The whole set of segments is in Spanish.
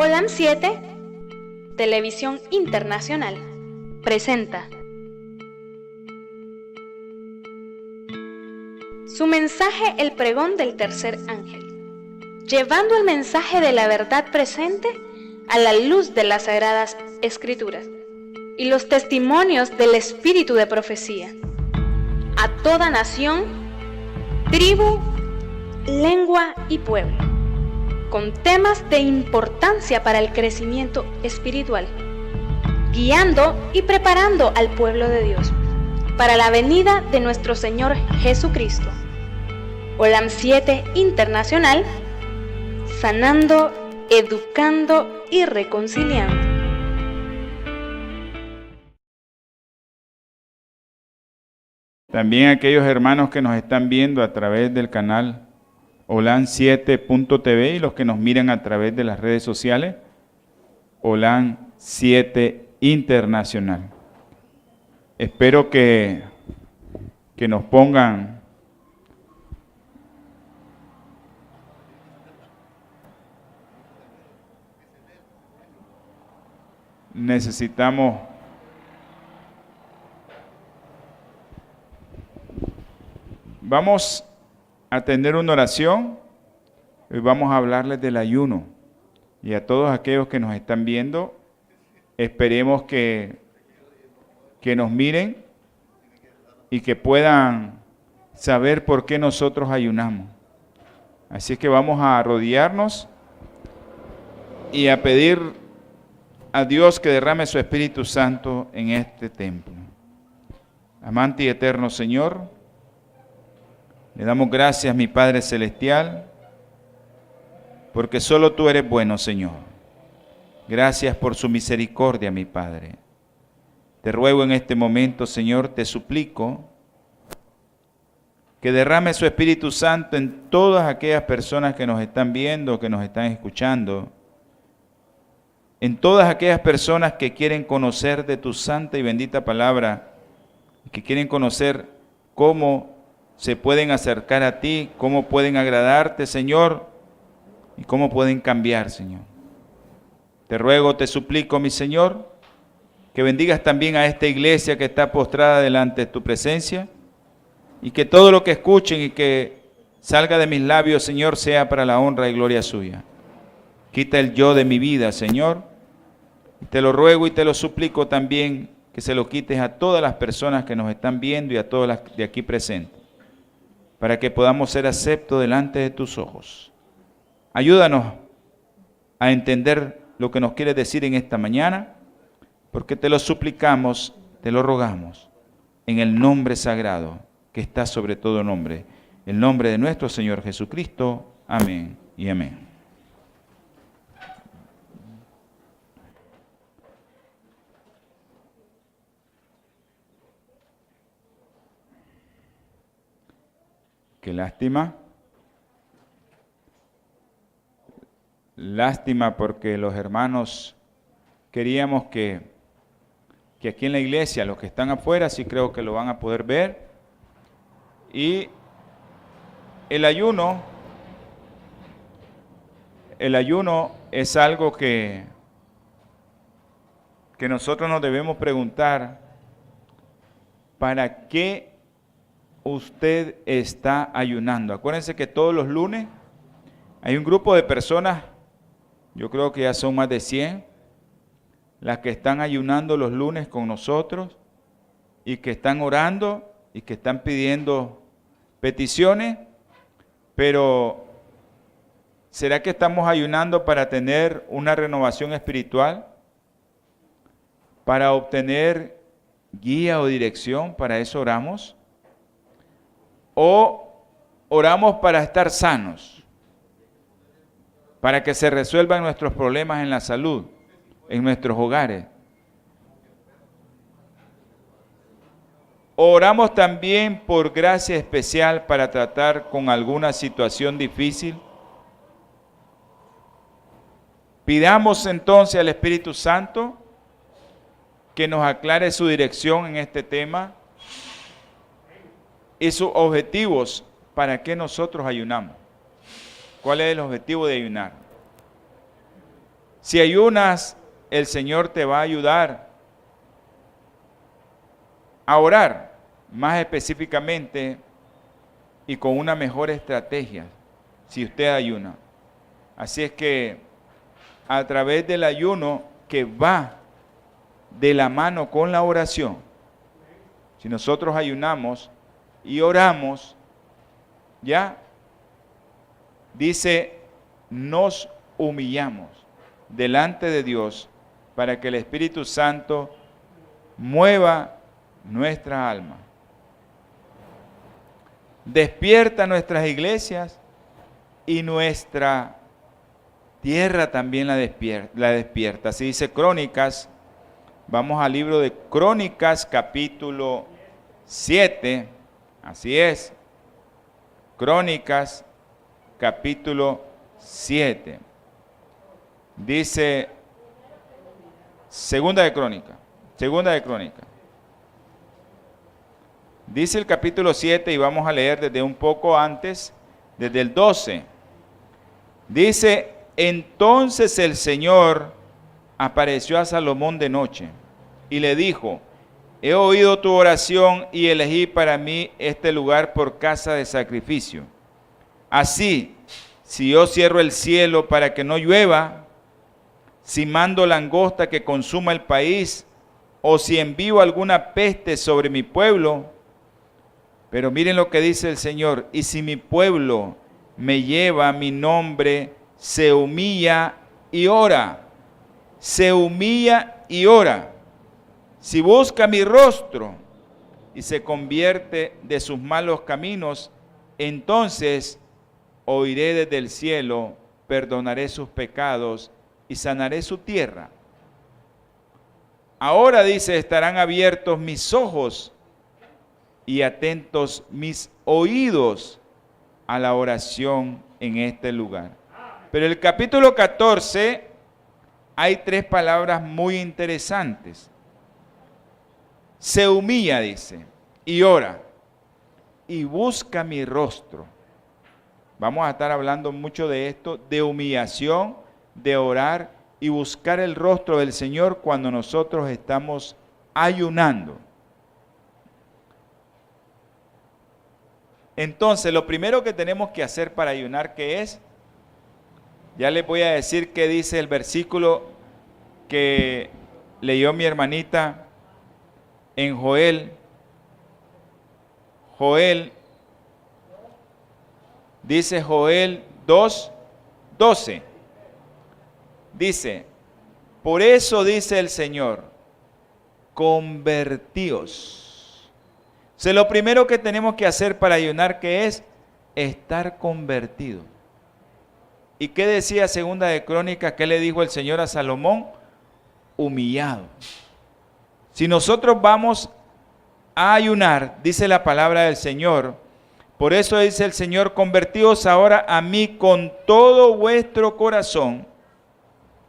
Olam 7, Televisión Internacional, presenta su mensaje, el pregón del tercer ángel, llevando el mensaje de la verdad presente a la luz de las Sagradas Escrituras y los testimonios del espíritu de profecía, a toda nación, tribu, lengua y pueblo, con temas de importancia para el crecimiento espiritual, guiando y preparando al pueblo de Dios para la venida de nuestro Señor Jesucristo. Olam 7 Internacional, sanando, educando y reconciliando. También aquellos hermanos que nos están viendo a través del canal Olam7.tv y los que nos miran a través de las redes sociales, Olam 7 Internacional. Espero que nos pongan Vamos a tener una oración y vamos a hablarles del ayuno. Y a todos aquellos que nos están viendo, esperemos que nos miren y que puedan saber por qué nosotros ayunamos. Así que vamos a arrodillarnos y a pedir a Dios que derrame su Espíritu Santo en este templo. Amante y eterno Señor, le damos gracias, mi Padre Celestial, porque solo tú eres bueno, Señor. Gracias por su misericordia, mi Padre. Te ruego en este momento, Señor, te suplico que derrame su Espíritu Santo en todas aquellas personas que nos están viendo, que nos están escuchando, en todas aquellas personas que quieren conocer de tu santa y bendita palabra, que quieren conocer cómo se pueden acercar a ti, cómo pueden agradarte, Señor, y cómo pueden cambiar, Señor. Te ruego, te suplico, mi Señor, que bendigas también a esta iglesia que está postrada delante de tu presencia, y que todo lo que escuchen y que salga de mis labios, Señor, sea para la honra y gloria suya. Quita el yo de mi vida, Señor, y te lo ruego y te lo suplico también, que se lo quites a todas las personas que nos están viendo y a todas las de aquí presentes, para que podamos ser aceptos delante de tus ojos. Ayúdanos a entender lo que nos quieres decir en esta mañana, porque te lo suplicamos, te lo rogamos, en el nombre sagrado que está sobre todo nombre, el nombre de nuestro Señor Jesucristo. Amén y amén. Qué lástima. Lástima porque los hermanos queríamos que aquí en la iglesia, los que están afuera, sí creo que lo van a poder ver. Y el ayuno es algo que nosotros nos debemos preguntar: ¿para qué usted está ayunando? Acuérdense que todos los lunes hay un grupo de personas, yo creo que ya son más de 100, las que están ayunando los lunes con nosotros y que están orando y que están pidiendo peticiones. Pero ¿será que estamos ayunando para tener una renovación espiritual? ¿Para obtener guía o dirección? ¿Para eso oramos? ¿O oramos para estar sanos? Para que se resuelvan nuestros problemas en la salud, en nuestros hogares. Oramos también por gracia especial para tratar con alguna situación difícil. Pidamos entonces al Espíritu Santo que nos aclare su dirección en este tema y sus objetivos. ¿Para qué nosotros ayunamos? ¿Cuál es el objetivo de ayunar? Si ayunas, el Señor te va a ayudar a orar más específicamente y con una mejor estrategia si usted ayuna. Así es que a través del ayuno que va de la mano con la oración, si nosotros ayunamos y oramos, ya dice, nos humillamos delante de Dios para que el Espíritu Santo mueva nuestra alma. Despierta nuestras iglesias y nuestra tierra también la despierta. Así dice Crónicas. Vamos al libro de Crónicas, capítulo 7. Así es. Crónicas, capítulo 7. Dice, Segunda de Crónica. Dice el capítulo 7 y vamos a leer desde un poco antes, desde el 12. Dice, entonces el Señor apareció a Salomón de noche y le dijo, he oído tu oración y elegí para mí este lugar por casa de sacrificio. Así, si yo cierro el cielo para que no llueva, si mando langosta que consuma el país, o si envío alguna peste sobre mi pueblo. Pero miren lo que dice el Señor, y si mi pueblo me lleva mi nombre, se humilla y ora. Se humilla y ora. Si busca mi rostro y se convierte de sus malos caminos, entonces oiré desde el cielo, perdonaré sus pecados y sanaré su tierra. Ahora dice, estarán abiertos mis ojos y atentos mis oídos a la oración en este lugar. Pero el capítulo 14 hay 3 palabras muy interesantes. Se humilla, dice, y ora, y busca mi rostro. Vamos a estar hablando mucho de esto, de humillación, de orar y buscar el rostro del Señor cuando nosotros estamos ayunando. Entonces, lo primero que tenemos que hacer para ayunar, ¿qué es? Ya les voy a decir qué dice el versículo que leyó mi hermanita en Joel. Dice Joel 2:12. Dice, por eso dice el Señor, convertíos. O sea, lo primero que tenemos que hacer para ayunar, ¿qué es? Estar convertido. ¿Y qué decía Segunda de Crónicas? ¿Qué le dijo el Señor a Salomón? Humillado. Si nosotros vamos a ayunar, dice la palabra del Señor, por eso dice el Señor, convertíos ahora a mí con todo vuestro corazón,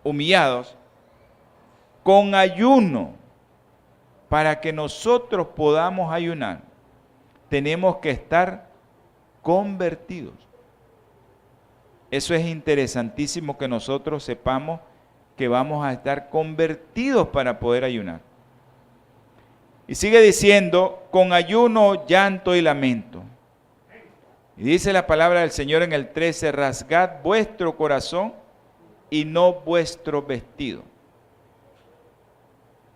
humillados, con ayuno, para que nosotros podamos ayunar, tenemos que estar convertidos. Eso es interesantísimo que nosotros sepamos que vamos a estar convertidos para poder ayunar. Y sigue diciendo, con ayuno, llanto y lamento. Y dice la palabra del Señor en el 13, rasgad vuestro corazón y no vuestro vestido.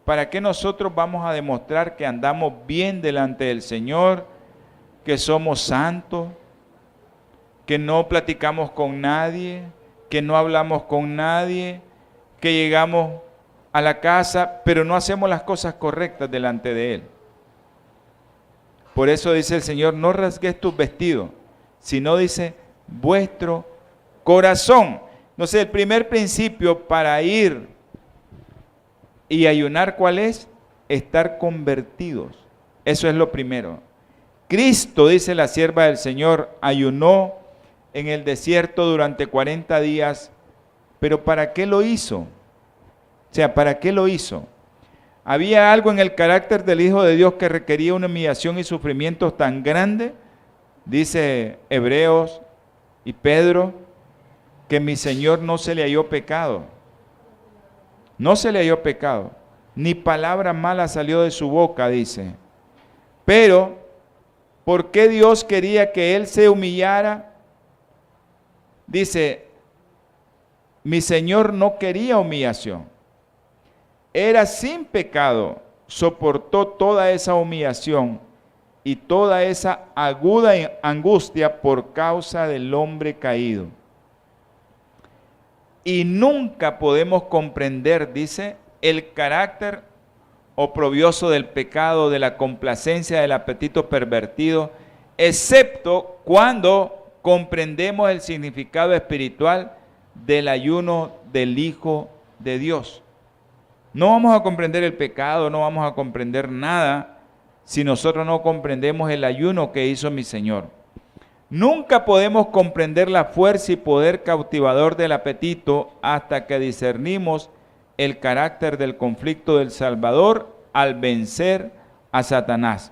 ¿Para qué nosotros vamos a demostrar que andamos bien delante del Señor, que somos santos, que no platicamos con nadie, que no hablamos con nadie, que llegamos a la casa, pero no hacemos las cosas correctas delante de Él? Por eso dice el Señor, no rasgues tus vestidos, sino dice, vuestro corazón. Entonces, el primer principio para ir y ayunar, ¿cuál es? Estar convertidos. Eso es lo primero. Cristo, dice la sierva del Señor, ayunó en el desierto durante 40 días, pero ¿para qué lo hizo? O sea, ¿para qué lo hizo? ¿Había algo en el carácter del Hijo de Dios que requería una humillación y sufrimientos tan grandes? Dice Hebreos y Pedro, que mi Señor no se le halló pecado. no se le halló pecado, ni palabra mala salió de su boca, dice. Pero, ¿por qué Dios quería que él se humillara? Dice, mi Señor no quería humillación. Era sin pecado, soportó toda esa humillación y toda esa aguda angustia por causa del hombre caído. Y nunca podemos comprender, dice, el carácter oprobioso del pecado, de la complacencia, del apetito pervertido, excepto cuando comprendemos el significado espiritual del ayuno del Hijo de Dios. No vamos a comprender el pecado, no vamos a comprender nada si nosotros no comprendemos el ayuno que hizo mi Señor. Nunca podemos comprender la fuerza y poder cautivador del apetito hasta que discernimos el carácter del conflicto del Salvador al vencer a Satanás,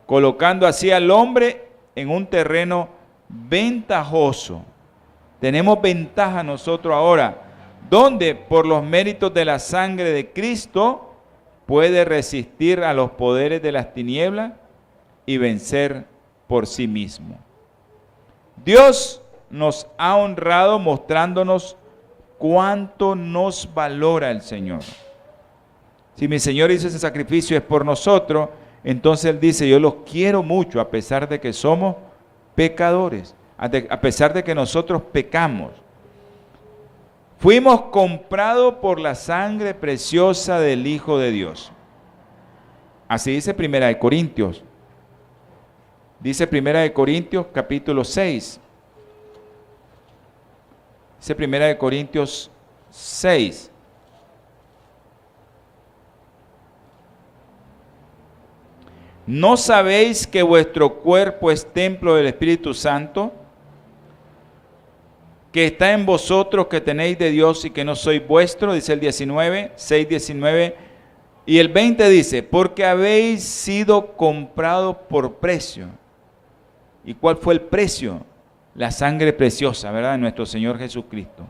colocando así al hombre en un terreno ventajoso. Tenemos ventaja nosotros ahora, donde por los méritos de la sangre de Cristo puede resistir a los poderes de las tinieblas y vencer por sí mismo. Dios nos ha honrado mostrándonos cuánto nos valora el Señor. Si mi Señor hizo ese sacrificio es por nosotros, entonces Él dice, yo los quiero mucho a pesar de que somos pecadores, a pesar de que nosotros pecamos. Fuimos comprados por la sangre preciosa del Hijo de Dios. Así dice Primera de Corintios. Dice Primera de Corintios capítulo 6. Dice Primera de Corintios 6. ¿No sabéis que vuestro cuerpo es templo del Espíritu Santo, que está en vosotros, que tenéis de Dios y que no sois vuestro? Dice el 19, 6:19. Y el 20 dice, porque habéis sido comprados por precio. ¿Y cuál fue el precio? La sangre preciosa, ¿verdad?, de nuestro Señor Jesucristo.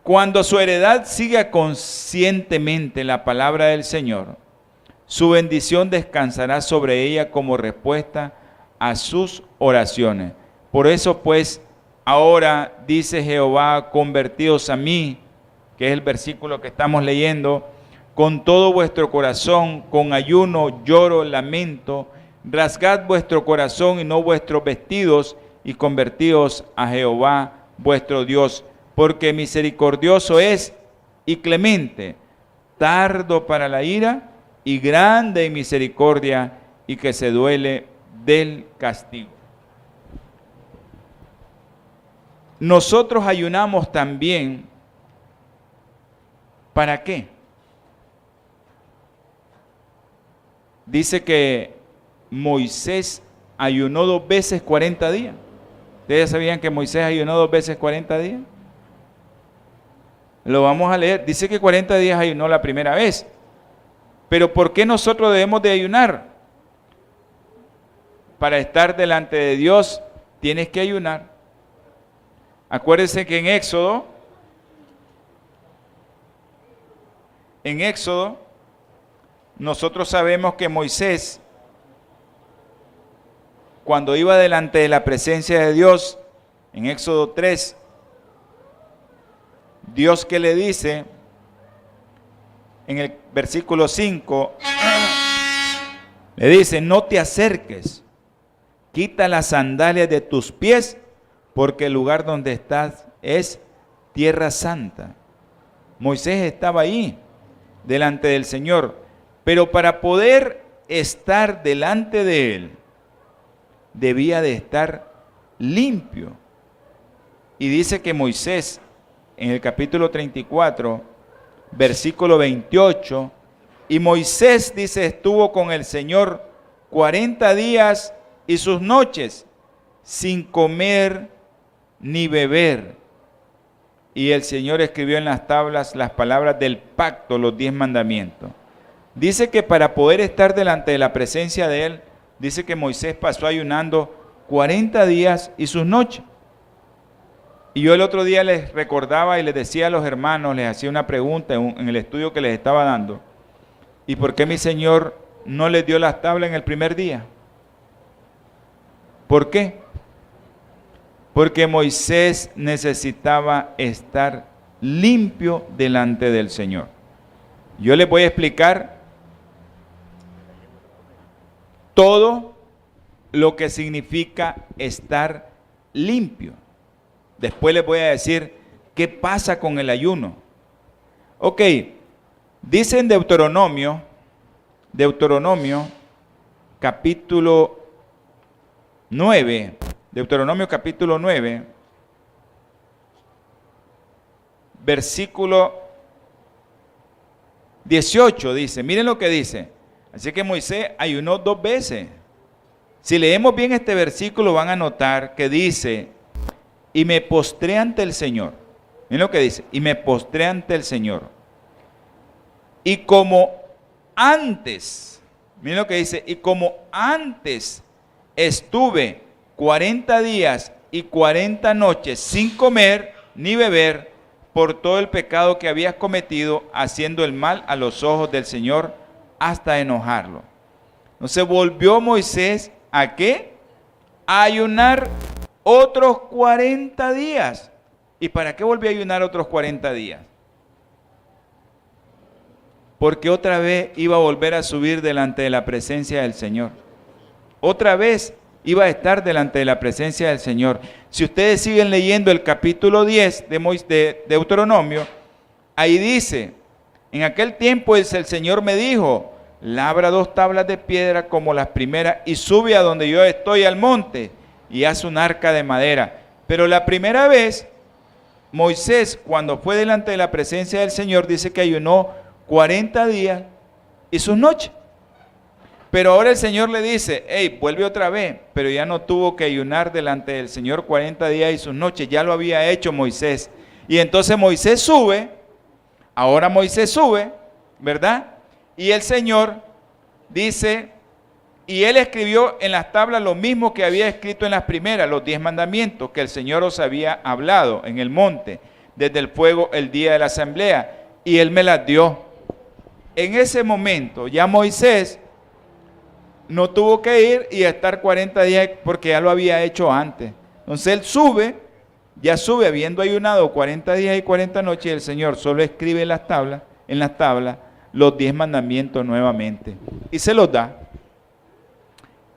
Cuando su heredad siga conscientemente la palabra del Señor, su bendición descansará sobre ella como respuesta a sus oraciones. Por eso pues, ahora dice Jehová, convertíos a mí, que es el versículo que estamos leyendo, con todo vuestro corazón, con ayuno, lloro, lamento, rasgad vuestro corazón y no vuestros vestidos, y convertíos a Jehová vuestro Dios, porque misericordioso es y clemente, tardo para la ira y grande en misericordia, y que se duele del castigo. Nosotros ayunamos también, ¿para qué? Dice que Moisés ayunó 2 veces 40 días. ¿Ustedes sabían que Moisés ayunó 2 veces 40 días? Lo vamos a leer. Dice que 40 días ayunó la primera vez. Pero ¿por qué nosotros debemos de ayunar? Para estar delante de Dios tienes que ayunar. Acuérdense que en Éxodo, nosotros sabemos que Moisés, cuando iba delante de la presencia de Dios, en Éxodo 3, Dios que le dice, en el versículo 5, le dice, no te acerques, quita las sandalias de tus pies, porque el lugar donde estás es tierra santa. Moisés estaba ahí, delante del Señor, pero para poder estar delante de Él, debía de estar limpio. Y dice que Moisés, en el capítulo 34, versículo 28, y Moisés, dice, estuvo con el Señor 40 días y sus noches, sin comer ni beber. Y el Señor escribió en las tablas las palabras del pacto, los 10 mandamientos. Dice que para poder estar delante de la presencia de Él, dice que Moisés pasó ayunando 40 días y sus noches. Y yo el otro día les recordaba y les decía a los hermanos, les hacía una pregunta en el estudio que les estaba dando. ¿Y por qué mi Señor no les dio las tablas en el primer día? ¿Por qué? Porque Moisés necesitaba estar limpio delante del Señor. Yo les voy a explicar todo lo que significa estar limpio. Después les voy a decir qué pasa con el ayuno. Ok, dice en Deuteronomio capítulo 9, Deuteronomio capítulo 9, versículo 18 dice, miren lo que dice. Así que Moisés ayunó 2 veces. Si leemos bien este versículo van a notar que dice, y me postré ante el Señor. Miren lo que dice, y me postré ante el Señor. Y como antes, miren lo que dice, y como antes estuve 40 días y 40 noches sin comer ni beber por todo el pecado que habías cometido, haciendo el mal a los ojos del Señor hasta enojarlo. Entonces volvió Moisés ¿a qué? A ayunar otros 40 días. ¿Y para qué volvió a ayunar otros 40 días? Porque otra vez iba a volver a subir delante de la presencia del Señor. Otra vez iba a estar delante de la presencia del Señor. Si ustedes siguen leyendo el capítulo 10 de Deuteronomio, ahí dice, en aquel tiempo el Señor me dijo, labra 2 tablas de piedra como las primeras y sube a donde yo estoy al monte y haz un arca de madera. Pero la primera vez, Moisés, cuando fue delante de la presencia del Señor, dice que ayunó 40 días y sus noches. Pero ahora el Señor le dice, hey, vuelve otra vez, pero ya no tuvo que ayunar delante del Señor 40 días y sus noches, ya lo había hecho Moisés. Y entonces Moisés sube, ahora Moisés sube, ¿verdad? Y el Señor dice, y él escribió en las tablas lo mismo que había escrito en las primeras, los 10 mandamientos que el Señor os había hablado en el monte, desde el fuego el día de la asamblea, y él me las dio. En ese momento ya Moisés no tuvo que ir y estar 40 días porque ya lo había hecho antes. Entonces él sube, ya sube habiendo ayunado 40 días y 40 noches y el Señor solo escribe en las tablas, los 10 mandamientos nuevamente y se los da.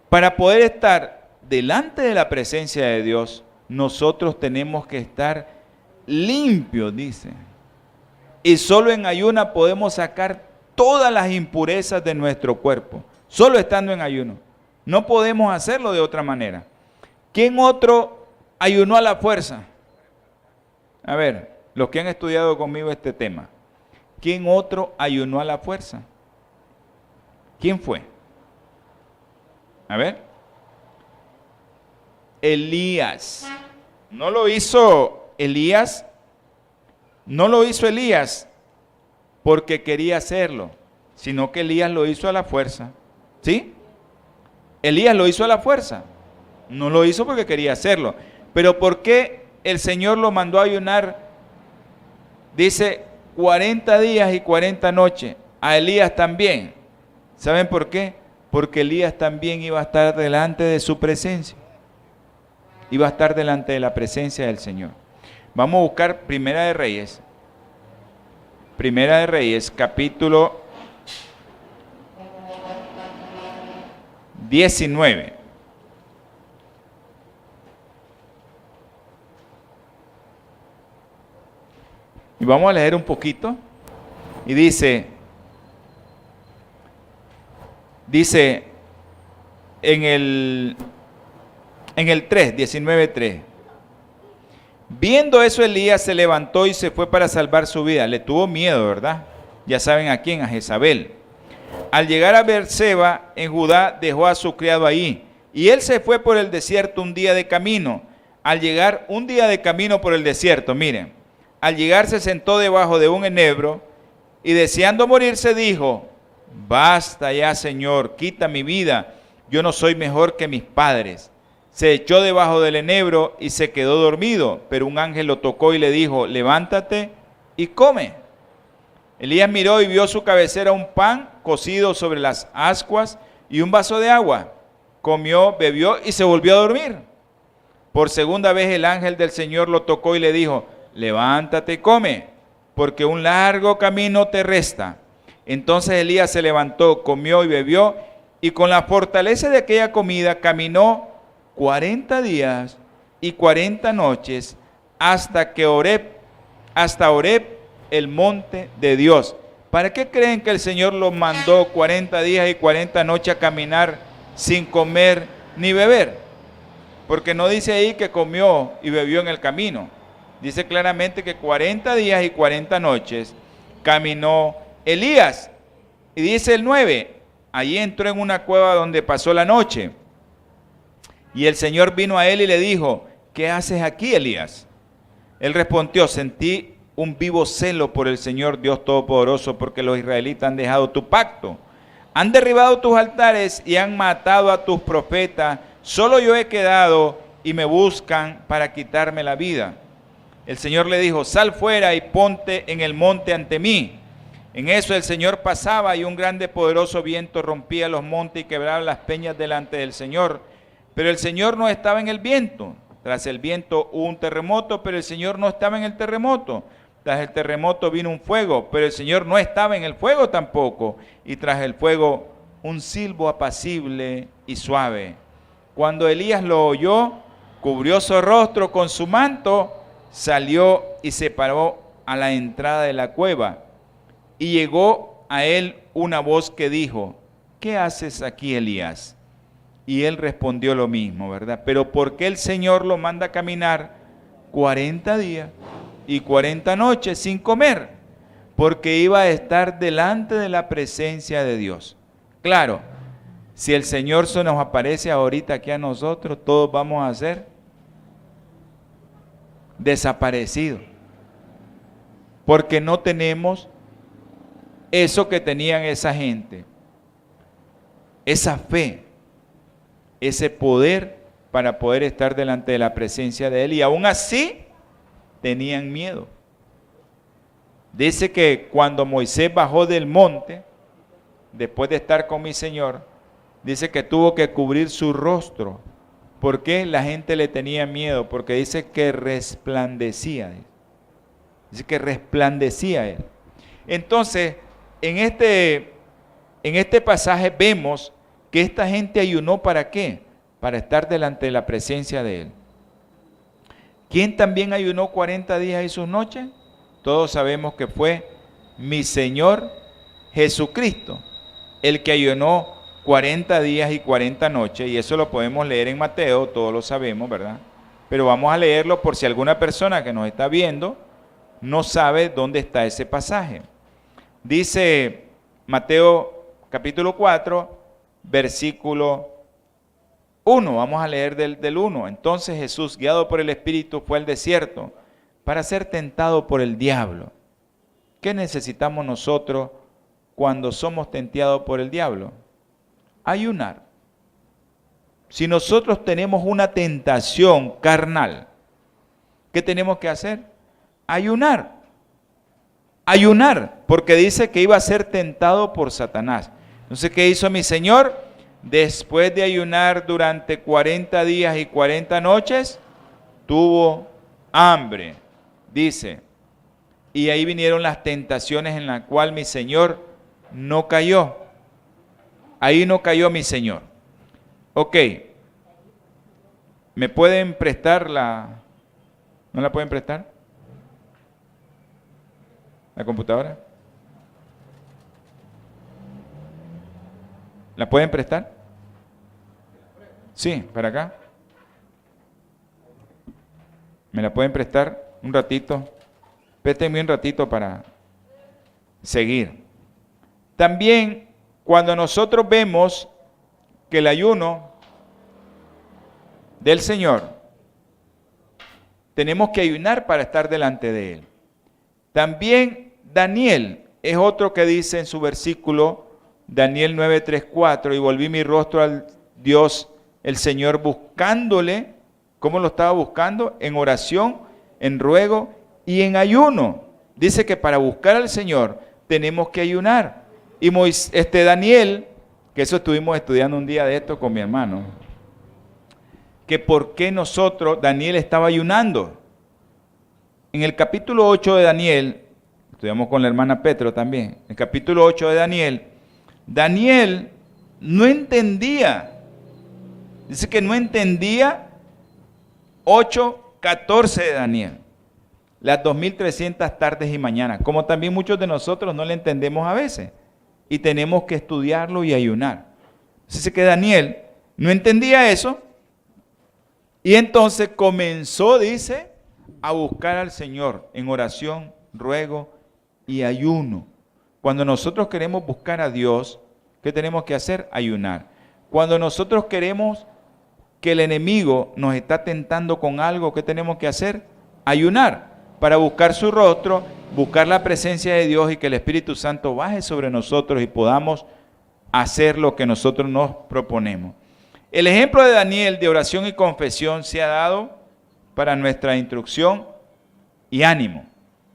Para poder estar delante de la presencia de Dios, nosotros tenemos que estar limpios, dice. Y solo en ayuna podemos sacar todas las impurezas de nuestro cuerpo. Solo estando en ayuno. No podemos hacerlo de otra manera. ¿Quién otro ayunó a la fuerza? A ver, los que han estudiado conmigo este tema. ¿Quién otro ayunó a la fuerza? ¿Quién fue? A ver. Elías. No lo hizo Elías. No lo hizo Elías porque quería hacerlo, sino que Elías lo hizo a la fuerza. ¿Sí? Elías lo hizo a la fuerza. No lo hizo porque quería hacerlo. Pero ¿por qué el Señor lo mandó a ayunar? Dice 40 días y 40 noches. A Elías también. ¿Saben por qué? Porque Elías también iba a estar delante de su presencia. Iba a estar delante de la presencia del Señor. Vamos a buscar Primera de Reyes. Primera de Reyes, capítulo 19. Y vamos a leer un poquito. Y dice en el 3, 19:3. Viendo eso, Elías se levantó y se fue para salvar su vida. Le tuvo miedo, ¿verdad? Ya saben a quién, a Jezabel. Al llegar a Beerseba, en Judá, dejó a su criado ahí. Y él se fue por el desierto un día de camino. Al llegar un día de camino por el desierto, miren. Al llegar se sentó debajo de un enebro y deseando morirse dijo, basta ya, Señor, quita mi vida. Yo no soy mejor que mis padres. se echó debajo del enebro y se quedó dormido, pero un ángel lo tocó y le dijo, levántate y come. Elías miró y vio su cabecera un pan cocido sobre las ascuas y un vaso de agua. Comió, bebió y se volvió a dormir. Por segunda vez el ángel del Señor lo tocó y le dijo, levántate y come, porque un largo camino te resta. Entonces Elías se levantó, comió y bebió, y con la fortaleza de aquella comida caminó 40 días y 40 noches hasta Horeb, el monte de Dios. ¿Para qué creen que el Señor los mandó 40 días y 40 noches a caminar sin comer ni beber? Porque no dice ahí que comió y bebió en el camino. Dice claramente que 40 días y 40 noches caminó Elías. Y dice el 9, allí entró en una cueva donde pasó la noche. Y el Señor vino a él y le dijo, ¿qué haces aquí, Elías? Él respondió, sentí un vivo celo por el Señor Dios Todopoderoso, porque los israelitas han dejado tu pacto, han derribado tus altares y han matado a tus profetas. Solo yo he quedado y me buscan para quitarme la vida. El Señor le dijo, sal fuera y ponte en el monte ante mí. En eso el Señor pasaba y un grande poderoso viento rompía los montes y quebraba las peñas delante del Señor. Pero el Señor no estaba en el viento. Tras el viento hubo un terremoto, pero el Señor no estaba en el terremoto. Tras el terremoto vino un fuego, pero el Señor no estaba en el fuego tampoco. Y tras el fuego un silbo apacible y suave. Cuando Elías lo oyó, cubrió su rostro con su manto, salió y se paró a la entrada de la cueva. Y llegó a él una voz que dijo, ¿qué haces aquí, Elías? Y él respondió lo mismo, ¿verdad? Pero ¿por qué el Señor lo manda a caminar 40 días y 40 noches sin comer? Porque iba a estar delante de la presencia de Dios. Claro, si el Señor se nos aparece ahorita aquí a nosotros, todos vamos a ser desaparecidos. Porque no tenemos eso que tenían esa gente, esa fe, ese poder para poder estar delante de la presencia de Él. Y aún así tenían miedo. Dice que cuando Moisés bajó del monte, después de estar con mi Señor, dice que tuvo que cubrir su rostro. ¿Por qué? La gente le tenía miedo, porque dice que resplandecía. Dice que resplandecía Él. Entonces, en este pasaje vemos que esta gente ayunó ¿para qué? Para estar delante de la presencia de Él. ¿Quién también ayunó 40 días y sus noches? Todos sabemos que fue mi Señor Jesucristo, el que ayunó 40 días y 40 noches, y eso lo podemos leer en Mateo, todos lo sabemos, ¿verdad? Pero vamos a leerlo por si alguna persona que nos está viendo no sabe dónde está ese pasaje. Dice Mateo capítulo 4, versículo 1, vamos a leer del 1. Entonces Jesús, guiado por el Espíritu, fue al desierto para ser tentado por el diablo. ¿Qué necesitamos nosotros cuando somos tentados por el diablo? Ayunar. Si nosotros tenemos una tentación carnal, ¿qué tenemos que hacer? Ayunar. Ayunar, porque dice que iba a ser tentado por Satanás. Entonces, ¿qué hizo mi Señor? Después de ayunar durante 40 días y 40 noches, tuvo hambre, dice. Y ahí vinieron las tentaciones en las cuales mi Señor no cayó. Ahí no cayó mi Señor. Ok. ¿Me pueden prestar la... ¿No la pueden prestar? ¿La computadora? ¿La pueden prestar? Sí, para acá. ¿Me la pueden prestar un ratito? Préstenme un ratito para seguir. También, cuando nosotros vemos que el ayuno del Señor, tenemos que ayunar para estar delante de Él. También Daniel es otro que dice en su versículo, Daniel 9:3-4, y volví mi rostro al Dios el Señor buscándole. ¿Cómo lo estaba buscando? En oración, en ruego y en ayuno. Dice que para buscar al Señor tenemos que ayunar. Y Daniel, que eso estuvimos estudiando un día de esto con mi hermano, que por qué Daniel estaba ayunando. En el capítulo 8 de Daniel, estudiamos con la hermana Petro también, el capítulo 8 de Daniel, Daniel no entendía, dice que no entendía 8:14 de Daniel, las 2300 tardes y mañanas, como también muchos de nosotros no le entendemos a veces, y tenemos que estudiarlo y ayunar. Dice que Daniel no entendía eso, y entonces comenzó, dice, a buscar al Señor en oración, ruego y ayuno. Cuando nosotros queremos buscar a Dios, ¿qué tenemos que hacer? Ayunar. Cuando nosotros queremos que el enemigo nos está tentando con algo, ¿qué tenemos que hacer? Ayunar, para buscar su rostro, buscar la presencia de Dios y que el Espíritu Santo baje sobre nosotros y podamos hacer lo que nosotros nos proponemos. El ejemplo de Daniel de oración y confesión se ha dado para nuestra instrucción y ánimo.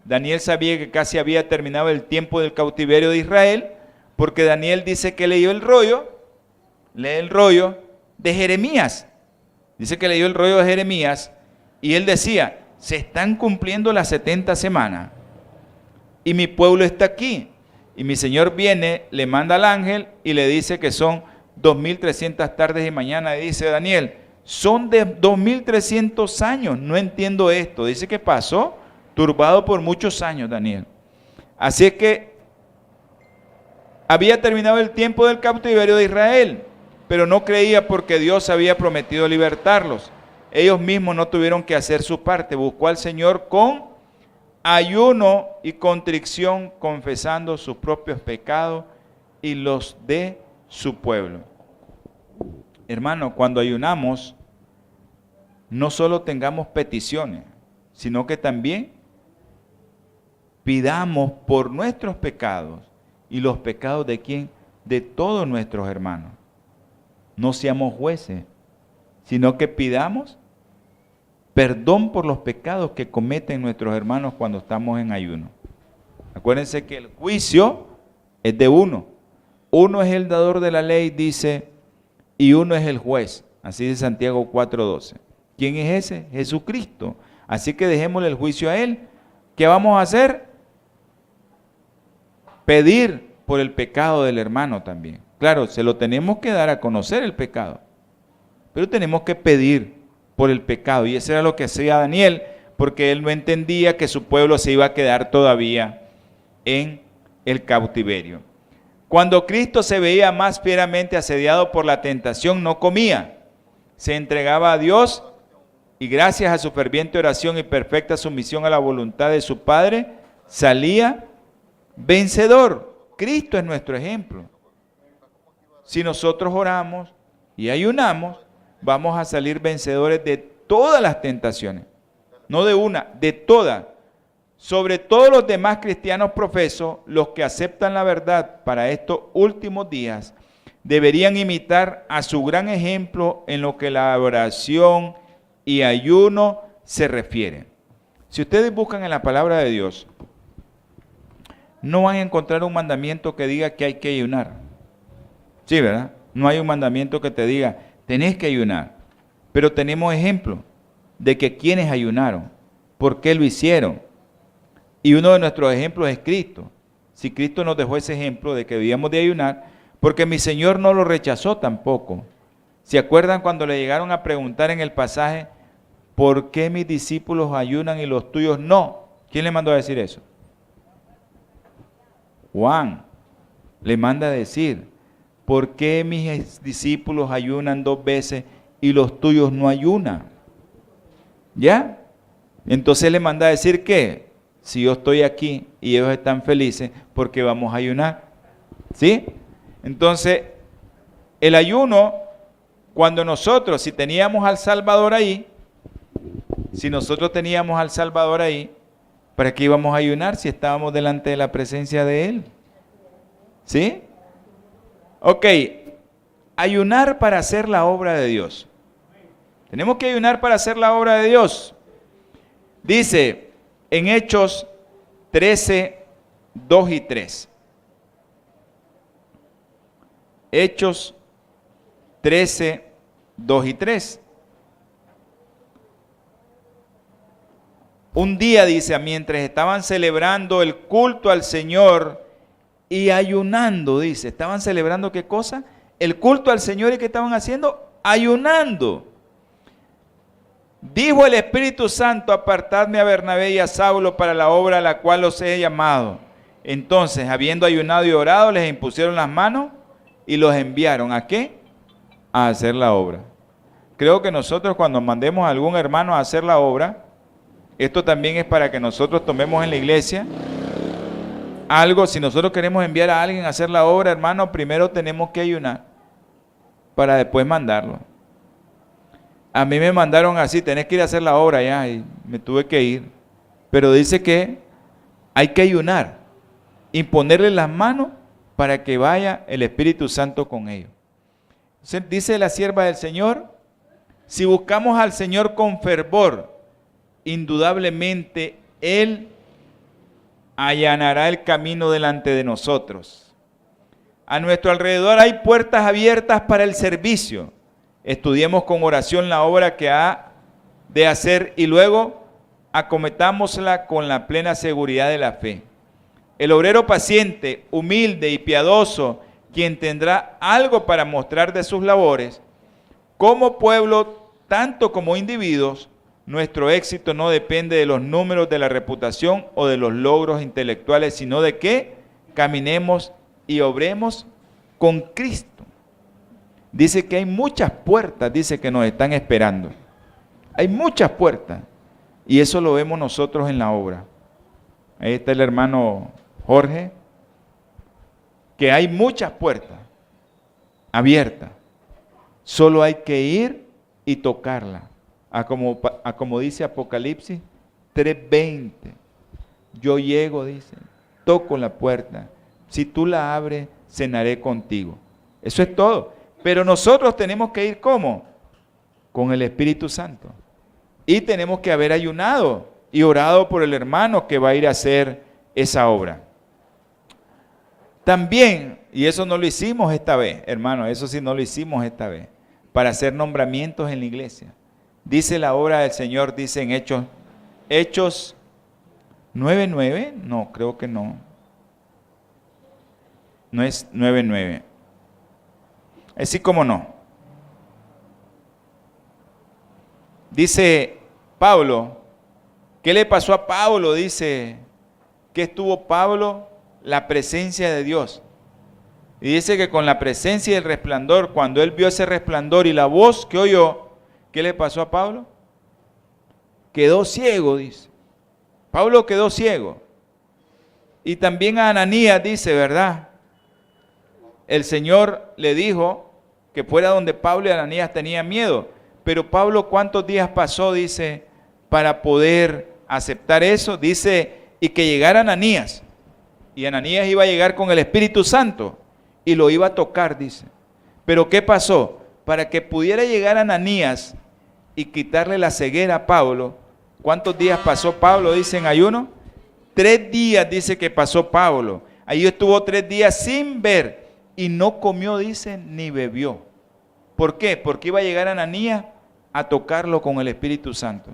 Daniel sabía que casi había terminado el tiempo del cautiverio de Israel, porque Daniel dice que lee el rollo de Jeremías. Dice que leyó el rollo de Jeremías y él decía, se están cumpliendo las 70 semanas y mi pueblo está aquí. Y mi Señor viene, le manda al ángel y le dice que son 2300 tardes y mañana. Y dice Daniel, son de 2300 años, no entiendo esto. Dice que pasó turbado por muchos años Daniel. Así es que había terminado el tiempo del cautiverio de Israel, pero no creía porque Dios había prometido libertarlos. Ellos mismos no tuvieron que hacer su parte. Buscó al Señor con ayuno y contrición, confesando sus propios pecados y los de su pueblo. Hermano, cuando ayunamos, no solo tengamos peticiones, sino que también pidamos por nuestros pecados y los pecados de quién, de todos nuestros hermanos. No seamos jueces, sino que pidamos perdón por los pecados que cometen nuestros hermanos cuando estamos en ayuno. Acuérdense que el juicio es de uno. Uno es el dador de la ley, dice, y uno es el juez. Así dice Santiago 4:12. ¿Quién es ese? Jesucristo. Así que dejémosle el juicio a Él. ¿Qué vamos a hacer? Pedir por el pecado del hermano también. Claro, se lo tenemos que dar a conocer el pecado, pero tenemos que pedir por el pecado. Y eso era lo que hacía Daniel, porque él no entendía que su pueblo se iba a quedar todavía en el cautiverio. Cuando Cristo se veía más fieramente asediado por la tentación, no comía, se entregaba a Dios y gracias a su ferviente oración y perfecta sumisión a la voluntad de su Padre, salía vencedor. Cristo es nuestro ejemplo. Si nosotros oramos y ayunamos, vamos a salir vencedores de todas las tentaciones. No de una, de todas. Sobre todos los demás cristianos profesos, los que aceptan la verdad para estos últimos días, deberían imitar a su gran ejemplo en lo que la oración y ayuno se refiere. Si ustedes buscan en la palabra de Dios, no van a encontrar un mandamiento que diga que hay que ayunar. Sí, ¿verdad? No hay un mandamiento que te diga, tenés que ayunar. Pero tenemos ejemplos de que quienes ayunaron, por qué lo hicieron. Y uno de nuestros ejemplos es Cristo. Si Cristo nos dejó ese ejemplo de que debíamos de ayunar, porque mi Señor no lo rechazó tampoco. ¿Se acuerdan cuando le llegaron a preguntar en el pasaje, ¿por qué mis discípulos ayunan y los tuyos no? ¿Quién le mandó a decir eso? Juan le manda a decir, ¿por qué mis discípulos ayunan 2 veces y los tuyos no ayunan? ¿Ya? Entonces le manda a decir que si yo estoy aquí y ellos están felices, ¿por qué vamos a ayunar? ¿Sí? Entonces, el ayuno, cuando nosotros, si teníamos al Salvador ahí, ¿para qué íbamos a ayunar si estábamos delante de la presencia de Él? ¿Sí? Ok, Ayunar para hacer la obra de Dios. Tenemos que ayunar para hacer la obra de Dios. Dice en Hechos 13, 2 y 3. Hechos 13, 2 y 3. Un día, dice, mientras estaban celebrando el culto al Señor y ayunando, dice, ¿estaban celebrando qué cosa? El culto al Señor. ¿Y qué estaban haciendo? Ayunando. Dijo el Espíritu Santo: apartadme a Bernabé y a Saulo para la obra a la cual los he llamado. Entonces, habiendo ayunado y orado, les impusieron las manos y los enviaron. ¿A qué? A hacer la obra. Creo que nosotros, cuando mandemos a algún hermano a hacer la obra, esto también es para que nosotros tomemos en la iglesia algo. Si nosotros queremos enviar a alguien a hacer la obra, hermano, primero tenemos que ayunar para después mandarlo. A mí me mandaron así: tenés que ir a hacer la obra ya, y me tuve que ir. Pero dice que hay que ayunar, imponerle las manos para que vaya el Espíritu Santo con ellos. Entonces, dice la sierva del Señor: si buscamos al Señor con fervor, indudablemente Él allanará el camino delante de nosotros. A nuestro alrededor hay puertas abiertas para el servicio. Estudiemos con oración la obra que ha de hacer y luego acometámosla con la plena seguridad de la fe. El obrero paciente, humilde y piadoso, quien tendrá algo para mostrar de sus labores, como pueblo, tanto como individuos, nuestro éxito no depende de los números de la reputación o de los logros intelectuales, sino de que caminemos y obremos con Cristo. Dice que hay muchas puertas, dice, que nos están esperando. Hay muchas puertas. Y eso lo vemos nosotros en la obra. Ahí está el hermano Jorge, que hay muchas puertas abiertas. Solo hay que ir y tocarla. A como dice Apocalipsis 3:20. Yo llego, dice, toco la puerta. Si tú la abres, cenaré contigo. Eso es todo. Pero nosotros tenemos que ir ¿cómo? Con el Espíritu Santo. Y tenemos que haber ayunado y orado por el hermano que va a ir a hacer esa obra. También, y eso no lo hicimos esta vez, hermano, eso sí no lo hicimos esta vez, para hacer nombramientos en la iglesia. Dice la obra del Señor, dice en Hechos 9:9, no, creo que no. No es 9:9. Así como no. Dice Pablo, ¿qué le pasó a Pablo? Dice que estuvo Pablo la presencia de Dios. Y dice que con la presencia y el resplandor, cuando él vio ese resplandor y la voz que oyó, ¿qué le pasó a Pablo? Quedó ciego, dice. Pablo quedó ciego. Y también a Ananías dice, ¿verdad? El Señor le dijo que fuera donde Pablo, y Ananías tenía miedo. Pero Pablo, ¿cuántos días pasó, dice, para poder aceptar eso? Dice, y que llegara Ananías. Y Ananías iba a llegar con el Espíritu Santo y lo iba a tocar, dice. Pero ¿qué pasó? Para que pudiera llegar Ananías y quitarle la ceguera a Pablo, ¿cuántos días pasó Pablo? Dice en ayuno. 3 días dice que pasó Pablo. Ahí estuvo 3 días sin ver y no comió, dice, ni bebió. ¿Por qué? Porque iba a llegar Ananías a tocarlo con el Espíritu Santo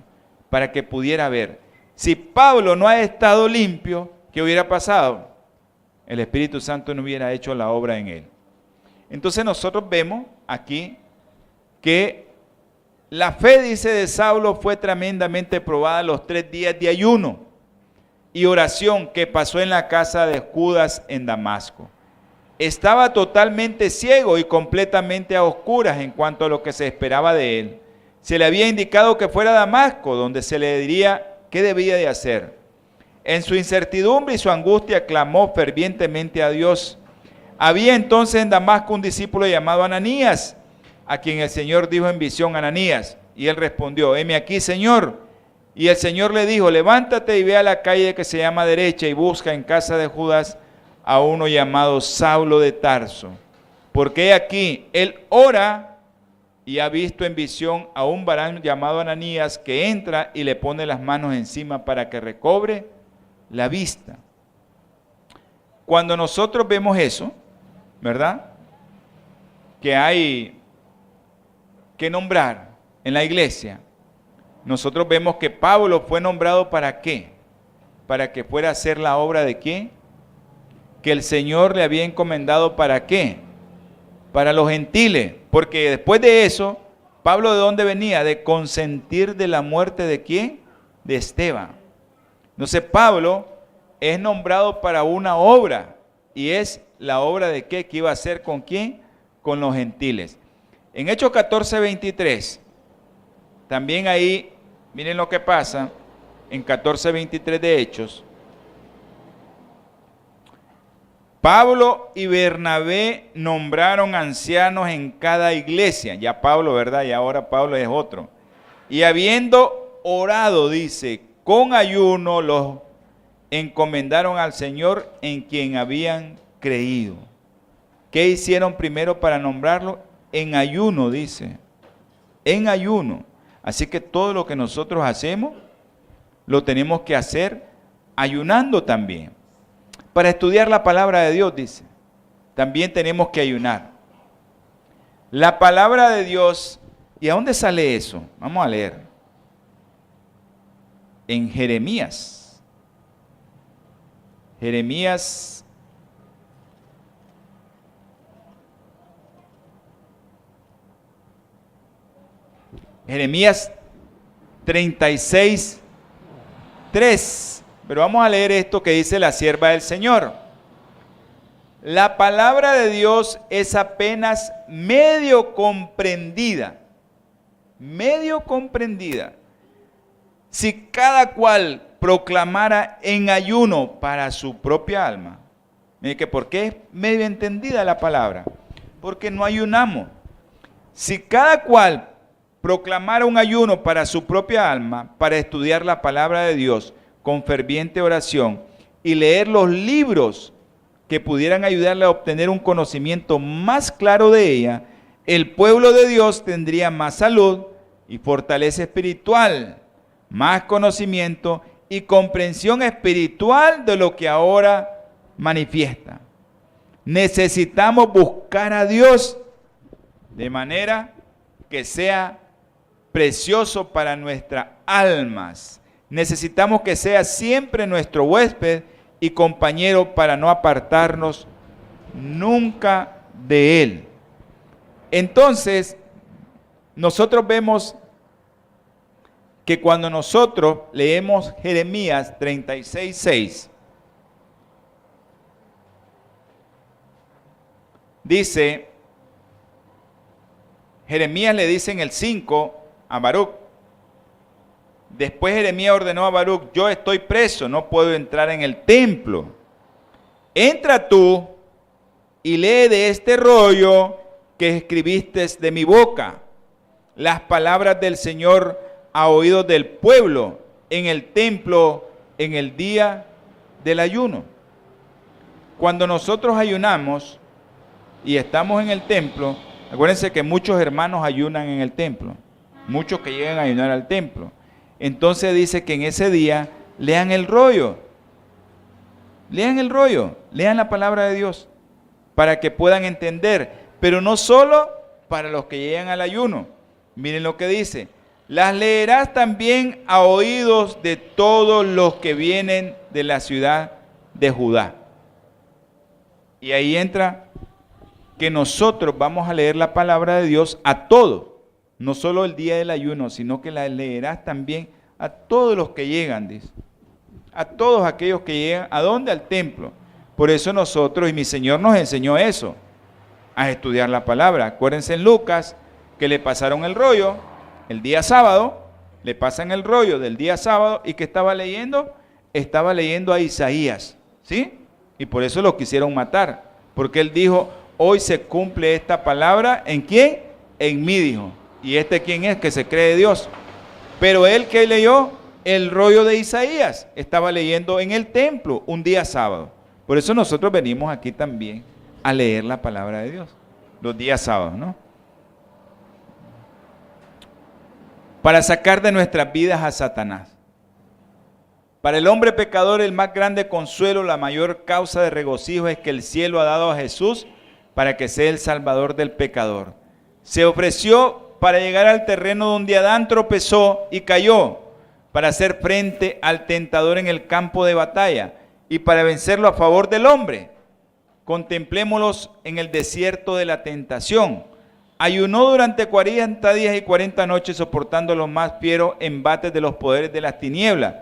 para que pudiera ver. Si Pablo no ha estado limpio, ¿qué hubiera pasado? El Espíritu Santo no hubiera hecho la obra en él. Entonces nosotros vemos aquí que la fe, dice, de Saulo fue tremendamente probada los 3 días de ayuno y oración que pasó en la casa de Judas en Damasco. Estaba totalmente ciego y completamente a oscuras en cuanto a lo que se esperaba de él. Se le había indicado que fuera a Damasco, donde se le diría qué debía de hacer. En su incertidumbre y su angustia clamó fervientemente a Dios. Había entonces en Damasco un discípulo llamado Ananías, a quien el Señor dijo en visión, Ananías, y él respondió, heme aquí, Señor. Y el Señor le dijo, levántate y ve a la calle que se llama Derecha y busca en casa de Judas a uno llamado Saulo de Tarso. Porque aquí él ora y ha visto en visión a un varón llamado Ananías que entra y le pone las manos encima para que recobre la vista. Cuando nosotros vemos eso, ¿verdad? Que hay que nombrar en la iglesia, nosotros vemos que Pablo fue nombrado ¿para qué? Para que fuera a hacer la obra de ¿qué? Que el Señor le había encomendado ¿para qué? Para los gentiles, porque después de eso, Pablo ¿de dónde venía? De consentir de la muerte ¿de quién? De Esteban. Entonces Pablo es nombrado para una obra, y es la obra de ¿qué? Que iba a hacer ¿con quién? Con los gentiles. En Hechos 14:23, también ahí, miren lo que pasa, en 14:23 de Hechos. Pablo y Bernabé nombraron ancianos en cada iglesia. Ya Pablo, ¿verdad? Y ahora Pablo es otro. Y habiendo orado, dice, con ayuno los encomendaron al Señor en quien habían creído. ¿Qué hicieron primero para nombrarlo? En ayuno, dice. En ayuno. Así que todo lo que nosotros hacemos, lo tenemos que hacer ayunando también. Para estudiar la palabra de Dios, dice, también tenemos que ayunar. La palabra de Dios, ¿y a dónde sale eso? Vamos a leer. En Jeremías. Jeremías 36:3. Pero vamos a leer esto que dice la sierva del Señor. La palabra de Dios es apenas medio comprendida. Medio comprendida. Si cada cual proclamara en ayuno para su propia alma. Mire que ¿por qué es medio entendida la palabra? Porque no ayunamos. Si cada cual proclamara un ayuno para su propia alma, para estudiar la palabra de Dios con ferviente oración y leer los libros que pudieran ayudarle a obtener un conocimiento más claro de ella, el pueblo de Dios tendría más salud y fortaleza espiritual, más conocimiento y comprensión espiritual de lo que ahora manifiesta. Necesitamos buscar a Dios de manera que sea precioso para nuestras almas. Necesitamos que sea siempre nuestro huésped y compañero para no apartarnos nunca de Él. Entonces, nosotros vemos que cuando nosotros leemos Jeremías 36:6, dice, Jeremías le dice en el 5 a Baruch. Después Jeremías ordenó a Baruch, yo estoy preso, no puedo entrar en el templo. Entra tú y lee de este rollo que escribiste de mi boca, las palabras del Señor a oídos del pueblo en el templo en el día del ayuno. Cuando nosotros ayunamos y estamos en el templo, acuérdense que muchos hermanos ayunan en el templo, muchos que llegan a ayunar al templo. Entonces dice que en ese día lean el rollo, lean la palabra de Dios para que puedan entender, pero no solo para los que llegan al ayuno. Miren lo que dice, las leerás también a oídos de todos los que vienen de la ciudad de Judá. Y ahí entra que nosotros vamos a leer la palabra de Dios a todos. No solo el día del ayuno, sino que la leerás también a todos los que llegan, dice. A todos aquellos que llegan, ¿a dónde? Al templo. Por eso nosotros, y mi Señor nos enseñó eso, a estudiar la palabra. Acuérdense en Lucas, que le pasaron el rollo el día sábado, le pasan el rollo del día sábado, y que estaba leyendo a Isaías, ¿sí? Y por eso lo quisieron matar, porque él dijo, hoy se cumple esta palabra, ¿en quién? En mí, dijo. ¿Y quién es? Que se cree Dios. Pero él que leyó el rollo de Isaías, estaba leyendo en el templo un día sábado. Por eso nosotros venimos aquí también a leer la palabra de Dios. los días sábados, ¿no? Para sacar de nuestras vidas a Satanás. Para el hombre pecador, el más grande consuelo, la mayor causa de regocijo es que el cielo ha dado a Jesús para que sea el salvador del pecador. Se ofreció para llegar al terreno donde Adán tropezó y cayó, para hacer frente al tentador en el campo de batalla y para vencerlo a favor del hombre. Contemplémoslos en el desierto de la tentación. Ayunó durante 40 días y 40 noches soportando los más fieros embates de los poderes de las tinieblas.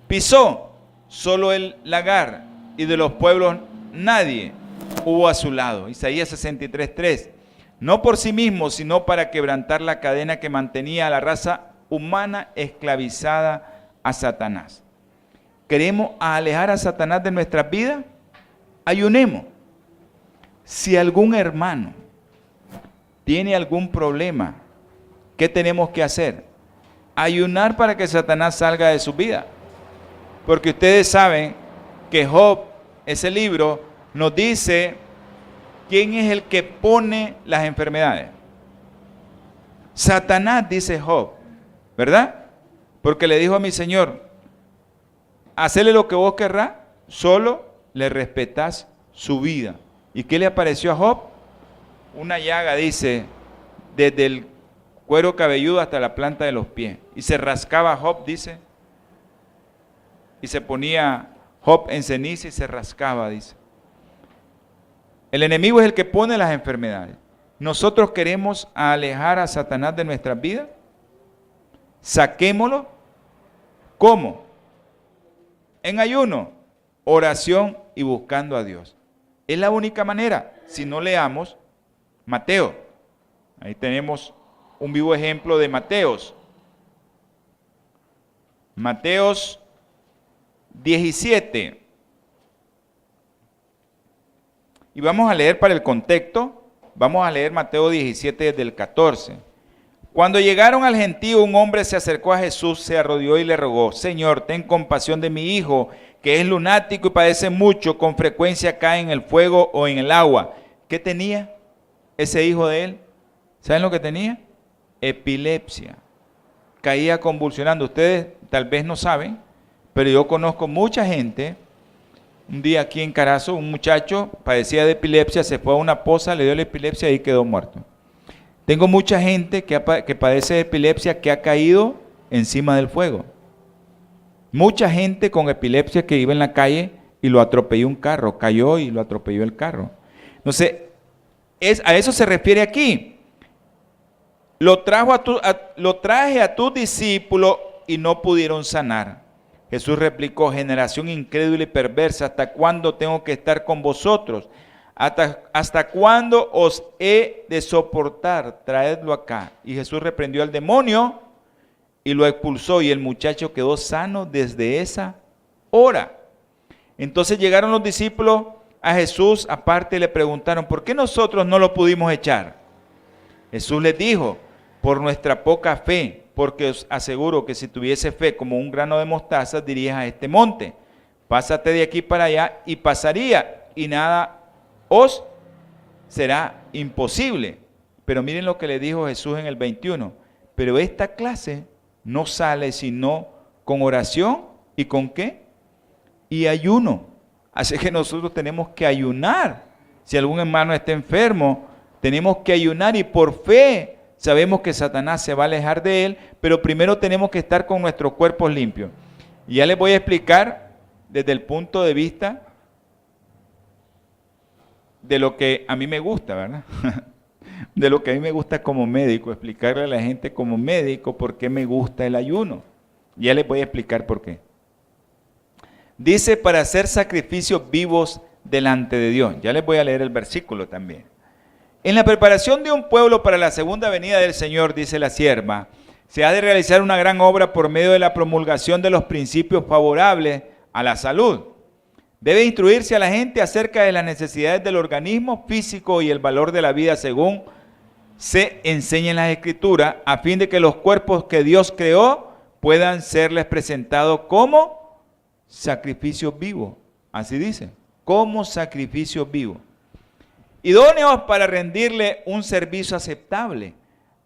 Pisó solo el lagar y de los pueblos nadie hubo a su lado. Isaías 63:3. No por sí mismo, sino para quebrantar la cadena que mantenía a la raza humana esclavizada a Satanás. ¿Queremos alejar a Satanás de nuestras vidas? Ayunemos. Si algún hermano tiene algún problema, ¿qué tenemos que hacer? Ayunar para que Satanás salga de su vida. Porque ustedes saben que Job, ese libro, nos dice quién es el que pone las enfermedades. Satanás, dice Job, ¿verdad? Porque le dijo a mi Señor, hacele lo que vos querrás, solo le respetás su vida. ¿Y qué le apareció a Job? Una llaga, dice, desde el cuero cabelludo hasta la planta de los pies. Y se rascaba Job, dice, y se ponía Job en ceniza y se rascaba, dice. El enemigo es el que pone las enfermedades. ¿Nosotros queremos alejar a Satanás de nuestras vidas? Saquémoslo. ¿Cómo? En ayuno, oración y buscando a Dios. Es la única manera. Si no, leamos Mateo. Ahí tenemos un vivo ejemplo de Mateos. Mateos 17. Y vamos a leer para el contexto, vamos a leer Mateo 17 desde el 14. Cuando llegaron al gentío, un hombre se acercó a Jesús, se arrodilló y le rogó, Señor, ten compasión de mi hijo, que es lunático y padece mucho, con frecuencia cae en el fuego o en el agua. ¿Qué tenía ese hijo de él? ¿Saben lo que tenía? Epilepsia. Caía convulsionando. Ustedes tal vez no saben, pero yo conozco mucha gente. Un día aquí en Carazo, un muchacho padecía de epilepsia, se fue a una poza, le dio la epilepsia y quedó muerto. Tengo mucha gente que padece de epilepsia que ha caído encima del fuego. Mucha gente con epilepsia que iba en la calle y lo atropelló un carro, cayó y lo atropelló el carro. Entonces, a eso se refiere aquí. Lo traje a tus discípulos y no pudieron sanar. Jesús replicó, generación incrédula y perversa, ¿hasta cuándo tengo que estar con vosotros? ¿Hasta cuándo os he de soportar? Traedlo acá. Y Jesús reprendió al demonio y lo expulsó, y el muchacho quedó sano desde esa hora. Entonces llegaron los discípulos a Jesús aparte y le preguntaron, ¿por qué nosotros no lo pudimos echar? Jesús les dijo, por nuestra poca fe, porque os aseguro que si tuviese fe como un grano de mostaza, dirías a este monte, pásate de aquí para allá, y pasaría, y nada os será imposible. Pero miren lo que le dijo Jesús en el 21, pero esta clase no sale sino con oración, ¿y con qué? Y ayuno. Así que nosotros tenemos que ayunar. Si algún hermano está enfermo, tenemos que ayunar, y por fe sabemos que Satanás se va a alejar de él, pero primero tenemos que estar con nuestros cuerpos limpios. Y ya les voy a explicar desde el punto de vista de lo que a mí me gusta, ¿verdad? De lo que a mí me gusta como médico, explicarle a la gente como médico por qué me gusta el ayuno. Ya les voy a explicar por qué. Dice, para hacer sacrificios vivos delante de Dios. Ya les voy a leer el versículo también. En la preparación de un pueblo para la segunda venida del Señor, dice la sierva, se ha de realizar una gran obra por medio de la promulgación de los principios favorables a la salud. Debe instruirse a la gente acerca de las necesidades del organismo físico y el valor de la vida según se enseña en las Escrituras, a fin de que los cuerpos que Dios creó puedan serles presentados como sacrificios vivos. Así dice, como sacrificios vivos. idóneos para rendirle un servicio aceptable.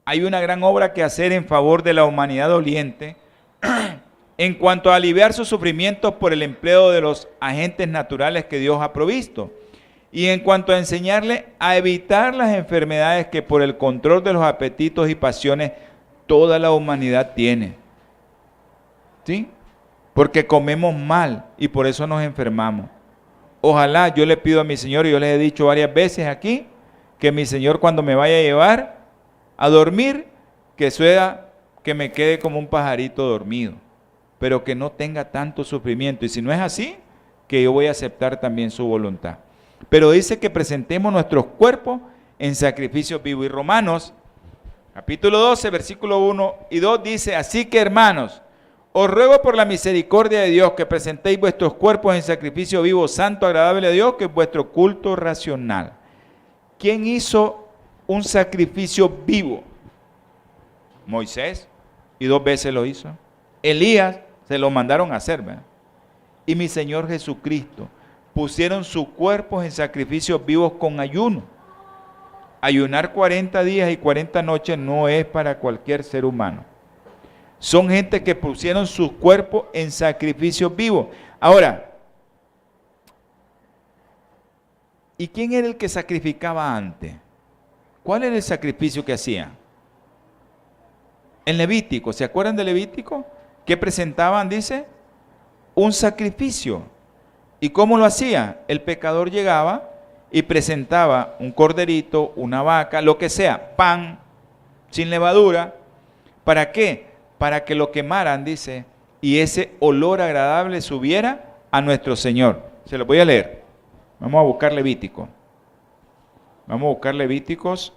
Hay una gran obra que hacer en favor de la humanidad doliente en cuanto a aliviar sus sufrimientos por el empleo de los agentes naturales que Dios ha provisto, y en cuanto a enseñarle a evitar las enfermedades que por el control de los apetitos y pasiones toda la humanidad tiene. ¿Sí? Porque comemos mal y por eso nos enfermamos. Ojalá, yo le pido a mi Señor, y yo les he dicho varias veces aquí, que mi Señor cuando me vaya a llevar a dormir, que me quede como un pajarito dormido, pero que no tenga tanto sufrimiento. Y si no es así, que yo voy a aceptar también su voluntad. Pero dice que presentemos nuestros cuerpos en sacrificio vivo. Y Romanos, capítulo 12, versículo 1 y 2 dice, así que hermanos, os ruego por la misericordia de Dios que presentéis vuestros cuerpos en sacrificio vivo, santo, agradable a Dios, que es vuestro culto racional. ¿Quién hizo un sacrificio vivo? Moisés, y 2 veces lo hizo. Elías, se lo mandaron a hacer, ¿verdad? Y mi Señor Jesucristo, pusieron sus cuerpos en sacrificios vivos con ayuno. Ayunar 40 días y 40 noches no es para cualquier ser humano. Son gente que pusieron sus cuerpos en sacrificios vivos. Ahora, ¿y quién era el que sacrificaba antes? ¿Cuál era el sacrificio que hacía? En Levítico, ¿se acuerdan de Levítico? ¿Qué presentaban? Dice, un sacrificio. ¿Y cómo lo hacía? El pecador llegaba y presentaba un corderito, una vaca, lo que sea, pan, sin levadura. ¿Para qué? Para que lo quemaran, dice, y ese olor agradable subiera a nuestro Señor. Se lo voy a leer. Vamos a buscar Levítico. Vamos a buscar Levíticos.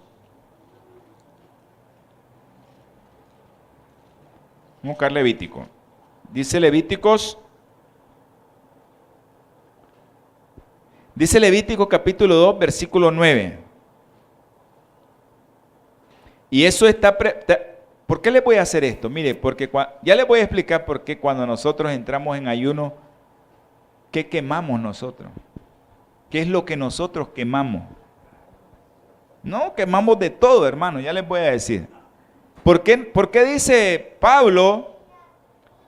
Vamos a buscar Levítico. Dice Levítico capítulo 2, versículo 9. Y eso está... ¿Por qué le voy a hacer esto? Mire, porque ya le voy a explicar por qué cuando nosotros entramos en ayuno, ¿qué quemamos nosotros? ¿Qué es lo que nosotros quemamos? No, quemamos de todo, hermano, ya les voy a decir. ¿Por qué dice Pablo,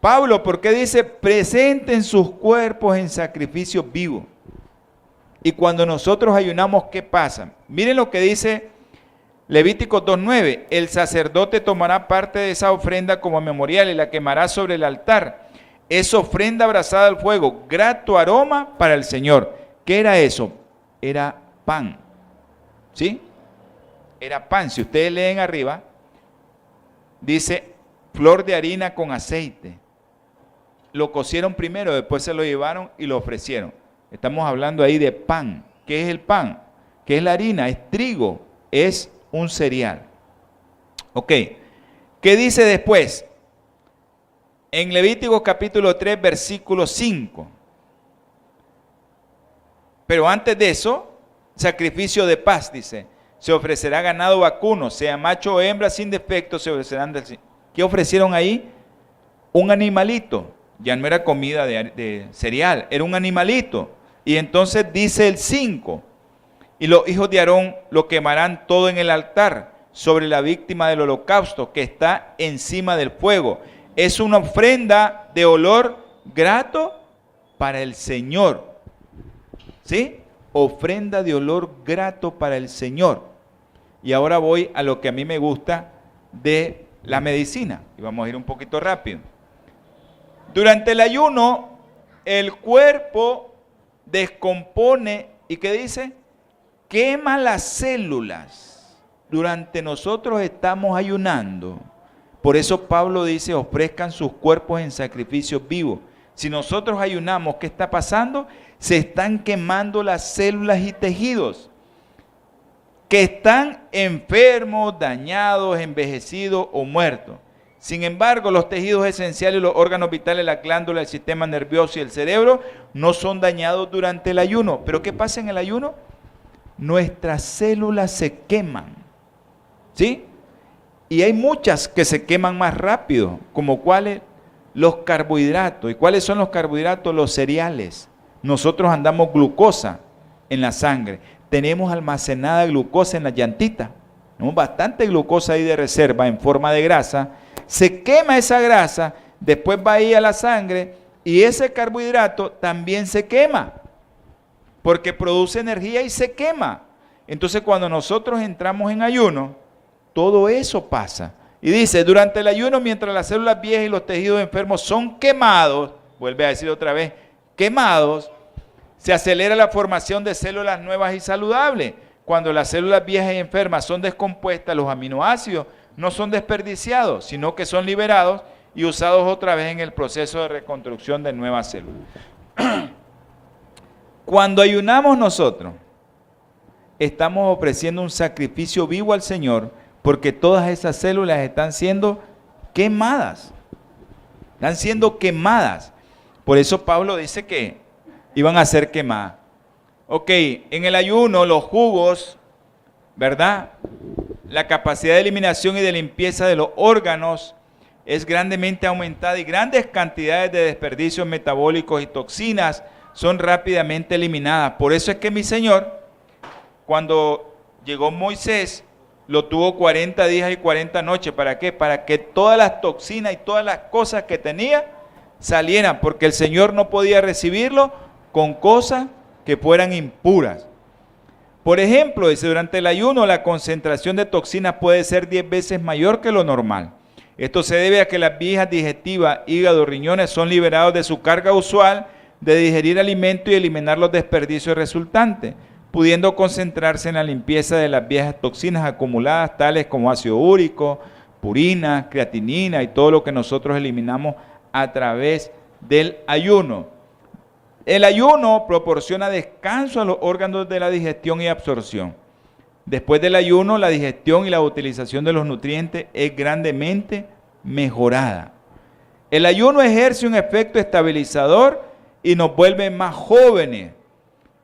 por qué dice, presenten sus cuerpos en sacrificio vivo? Y cuando nosotros ayunamos, ¿qué pasa? Miren lo que dice Levítico 2:9, el sacerdote tomará parte de esa ofrenda como memorial y la quemará sobre el altar. Es ofrenda abrazada al fuego, grato aroma para el Señor. ¿Qué era eso? Era pan. ¿Sí? Era pan. Si ustedes leen arriba, dice flor de harina con aceite. Lo cocieron primero, después se lo llevaron y lo ofrecieron. Estamos hablando ahí de pan. ¿Qué es el pan? ¿Qué es la harina? Es trigo, es un cereal. Ok, ¿qué dice después? En Levítico capítulo 3, versículo 5. Pero antes de eso, sacrificio de paz, dice. Se ofrecerá ganado vacuno, sea macho o hembra sin defecto, se ofrecerán del... ¿Qué ofrecieron ahí? Un animalito. Ya no era comida de cereal, era un animalito. Y entonces dice el 5. Y los hijos de Aarón lo quemarán todo en el altar, sobre la víctima del holocausto que está encima del fuego. Es una ofrenda de olor grato para el Señor. ¿Sí? Ofrenda de olor grato para el Señor. Y ahora voy a lo que a mí me gusta de la medicina. Y vamos a ir un poquito rápido. Durante el ayuno, el cuerpo descompone, ¿y qué dice? Quema las células. Durante nosotros estamos ayunando. Por eso Pablo dice, ofrezcan sus cuerpos en sacrificio vivo. Si nosotros ayunamos, ¿qué está pasando? Se están quemando las células y tejidos que están enfermos, dañados, envejecidos o muertos. Sin embargo, los tejidos esenciales, los órganos vitales, la glándula, el sistema nervioso y el cerebro no son dañados durante el ayuno. ¿Pero qué pasa en el ayuno? Nuestras células se queman, ¿sí? Y hay muchas que se queman más rápido, como cuáles, los carbohidratos. ¿Y cuáles son los carbohidratos? Los cereales. Nosotros andamos glucosa en la sangre. tenemos almacenada glucosa en las llantitas. Tenemos bastante glucosa ahí de reserva en forma de grasa. Se quema esa grasa, después va ahí a la sangre y ese carbohidrato también se quema porque produce energía y se quema. Entonces cuando nosotros entramos en ayuno, todo eso pasa. Y dice, durante el ayuno, mientras las células viejas y los tejidos enfermos son quemados, vuelve a decir otra vez, quemados, se acelera la formación de células nuevas y saludables. Cuando las células viejas y enfermas son descompuestas, los aminoácidos no son desperdiciados, sino que son liberados y usados otra vez en el proceso de reconstrucción de nuevas células. Cuando ayunamos nosotros, estamos ofreciendo un sacrificio vivo al Señor, porque todas esas células están siendo quemadas. Están siendo quemadas. Por eso Pablo dice que iban a ser quemadas. Ok, en el ayuno los jugos, ¿verdad? La capacidad de eliminación y de limpieza de los órganos es grandemente aumentada y grandes cantidades de desperdicios metabólicos y toxinas son rápidamente eliminadas. Por eso es que mi Señor, cuando llegó Moisés, lo tuvo 40 días y 40 noches. ¿Para qué? Para que todas las toxinas y todas las cosas que tenía salieran, porque el Señor no podía recibirlo con cosas que fueran impuras. Por ejemplo, dice, durante el ayuno la concentración de toxinas puede ser 10 veces mayor que lo normal. Esto se debe a que las vías digestivas, hígado, riñones son liberados de su carga usual de digerir alimentos y eliminar los desperdicios resultantes, pudiendo concentrarse en la limpieza de las viejas toxinas acumuladas, tales como ácido úrico, purina, creatinina y todo lo que nosotros eliminamos a través del ayuno. El ayuno proporciona descanso a los órganos de la digestión y absorción. Después del ayuno, la digestión y la utilización de los nutrientes es grandemente mejorada. El ayuno ejerce un efecto estabilizador y nos vuelve más jóvenes.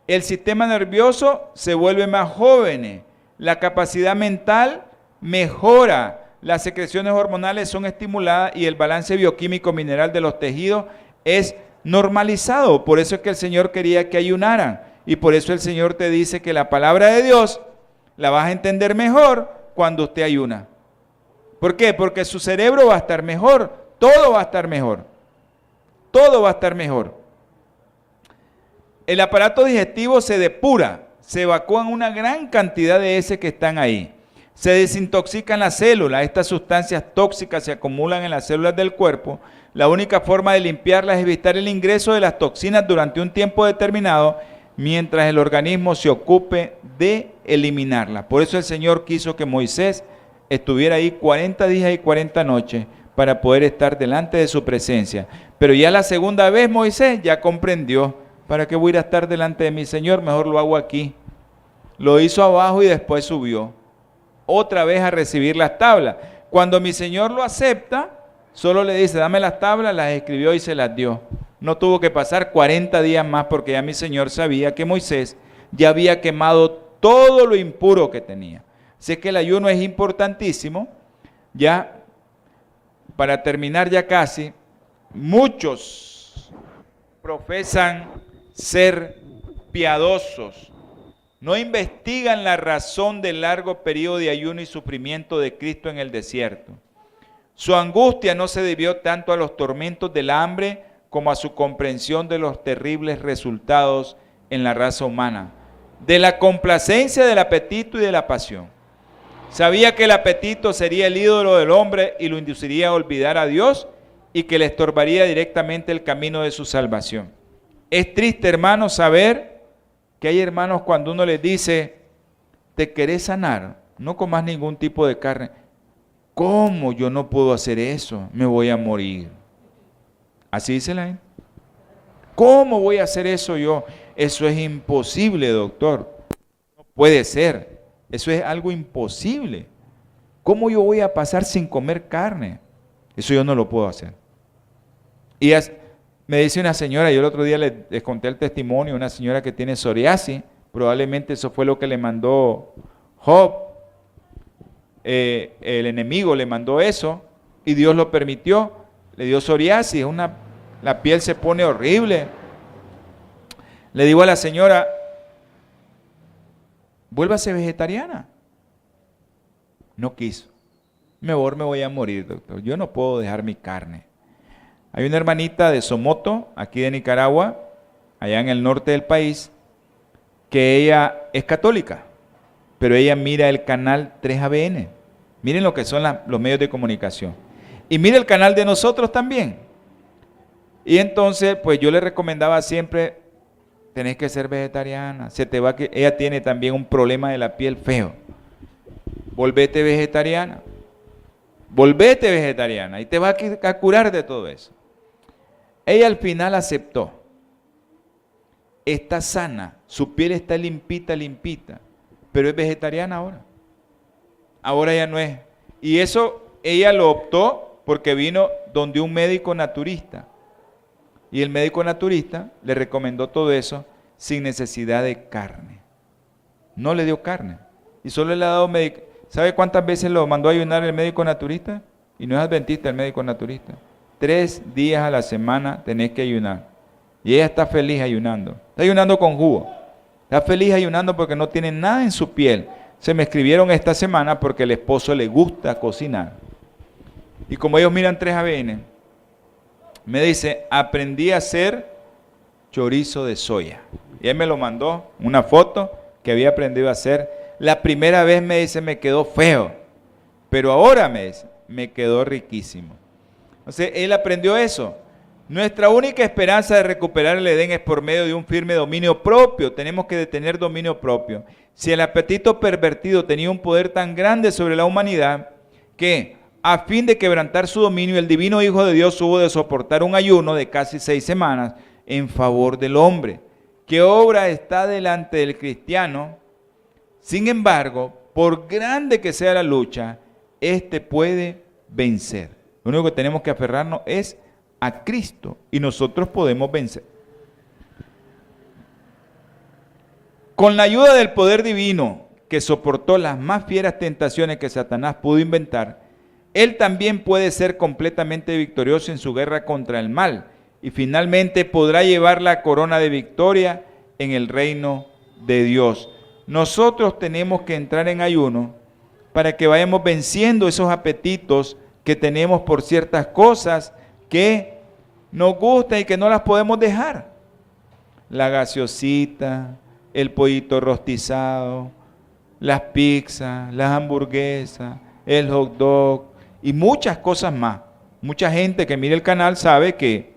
El sistema nervioso se vuelve más joven. La capacidad mental mejora. Las secreciones hormonales son estimuladas y el balance bioquímico mineral de los tejidos es normalizado. Por eso es que el Señor quería que ayunaran. Y por eso el Señor te dice que la palabra de Dios la vas a entender mejor cuando usted ayuna. ¿Por qué? Porque su cerebro va a estar mejor. Todo va a estar mejor. Todo va a estar mejor. El aparato digestivo se depura, se evacúan una gran cantidad de heces que están ahí. Se desintoxican las células, estas sustancias tóxicas se acumulan en las células del cuerpo. La única forma de limpiarlas es evitar el ingreso de las toxinas durante un tiempo determinado, mientras el organismo se ocupe de eliminarlas. Por eso el Señor quiso que Moisés estuviera ahí 40 días y 40 noches para poder estar delante de su presencia. Pero ya la segunda vez Moisés ya comprendió: ¿para qué voy a ir a estar delante de mi Señor? Mejor lo hago aquí. Lo hizo abajo y después subió otra vez a recibir las tablas. Cuando mi Señor lo acepta, solo le dice: dame las tablas, las escribió y se las dio. No tuvo que pasar 40 días más, porque ya mi Señor sabía que Moisés ya había quemado todo lo impuro que tenía. Así que el ayuno es importantísimo. Ya, para terminar ya casi, muchos profesan ser piadosos, no investigan la razón del largo periodo de ayuno y sufrimiento de Cristo en el desierto. Su angustia no se debió tanto a los tormentos del hambre como a su comprensión de los terribles resultados en la raza humana, de la complacencia del apetito y de la pasión. Sabía que el apetito sería el ídolo del hombre y lo induciría a olvidar a Dios y que le estorbaría directamente el camino de su salvación. Es triste, hermanos, saber que hay hermanos cuando uno les dice: ¿te querés sanar? No comas ningún tipo de carne. ¿Cómo yo no puedo hacer eso? Me voy a morir. Así dice la gente. ¿Cómo voy a hacer eso yo? Eso es imposible, doctor. No puede ser. Eso es algo imposible. ¿Cómo yo voy a pasar sin comer carne? Eso yo no lo puedo hacer. Y me dice una señora, yo el otro día les conté el testimonio, una señora que tiene psoriasis, probablemente eso fue lo que le mandó Job, el enemigo le mandó eso y Dios lo permitió, le dio psoriasis, la piel se pone horrible. Le digo a la señora: vuélvase vegetariana. No quiso. Mejor me voy a morir, doctor. Yo no puedo dejar mi carne. Hay una hermanita de Somoto, aquí de Nicaragua, allá en el norte del país, que ella es católica, pero ella mira el canal 3ABN. Miren lo que son los medios de comunicación. Y mira el canal de nosotros también. Y entonces, pues yo le recomendaba siempre, tenés que ser vegetariana. Ella tiene también un problema de la piel feo. Volvete vegetariana. Volvete vegetariana y te va a curar de todo eso. Ella al final aceptó. Está sana, su piel está limpita, pero es vegetariana ahora. Ahora ya no es. Y eso ella lo optó porque vino donde un médico naturista. Y el médico naturista le recomendó todo eso sin necesidad de carne. No le dio carne. Y solo le ha dado médico. ¿Sabe cuántas veces lo mandó a ayunar el médico naturista? Y no es adventista el médico naturista. 3 días a la semana tenés que ayunar. Y ella está feliz ayunando. Está ayunando con jugo. Está feliz ayunando porque no tiene nada en su piel. Se me escribieron esta semana porque el esposo le gusta cocinar. Y como ellos miran 3ABN, me dice, aprendí a hacer chorizo de soya. Y él me lo mandó, una foto que había aprendido a hacer. La primera vez me dice, me quedó feo. Pero ahora me dice, me quedó riquísimo. Entonces, él aprendió eso. Nuestra única esperanza de recuperar el Edén es por medio de un firme dominio propio. Tenemos que detener dominio propio. Si el apetito pervertido tenía un poder tan grande sobre la humanidad que, a fin de quebrantar su dominio, el divino Hijo de Dios hubo de soportar un ayuno de casi 6 semanas en favor del hombre. ¿Qué obra está delante del cristiano? Sin embargo, por grande que sea la lucha, éste puede vencer. Lo único que tenemos que aferrarnos es a Cristo y nosotros podemos vencer. Con la ayuda del poder divino que soportó las más fieras tentaciones que Satanás pudo inventar, él también puede ser completamente victorioso en su guerra contra el mal y finalmente podrá llevar la corona de victoria en el reino de Dios. Nosotros tenemos que entrar en ayuno para que vayamos venciendo esos apetitos que tenemos por ciertas cosas que nos gustan y que no las podemos dejar. La gaseosita, el pollito rostizado, las pizzas, las hamburguesas, el hot dog y muchas cosas más. Mucha gente que mira el canal sabe que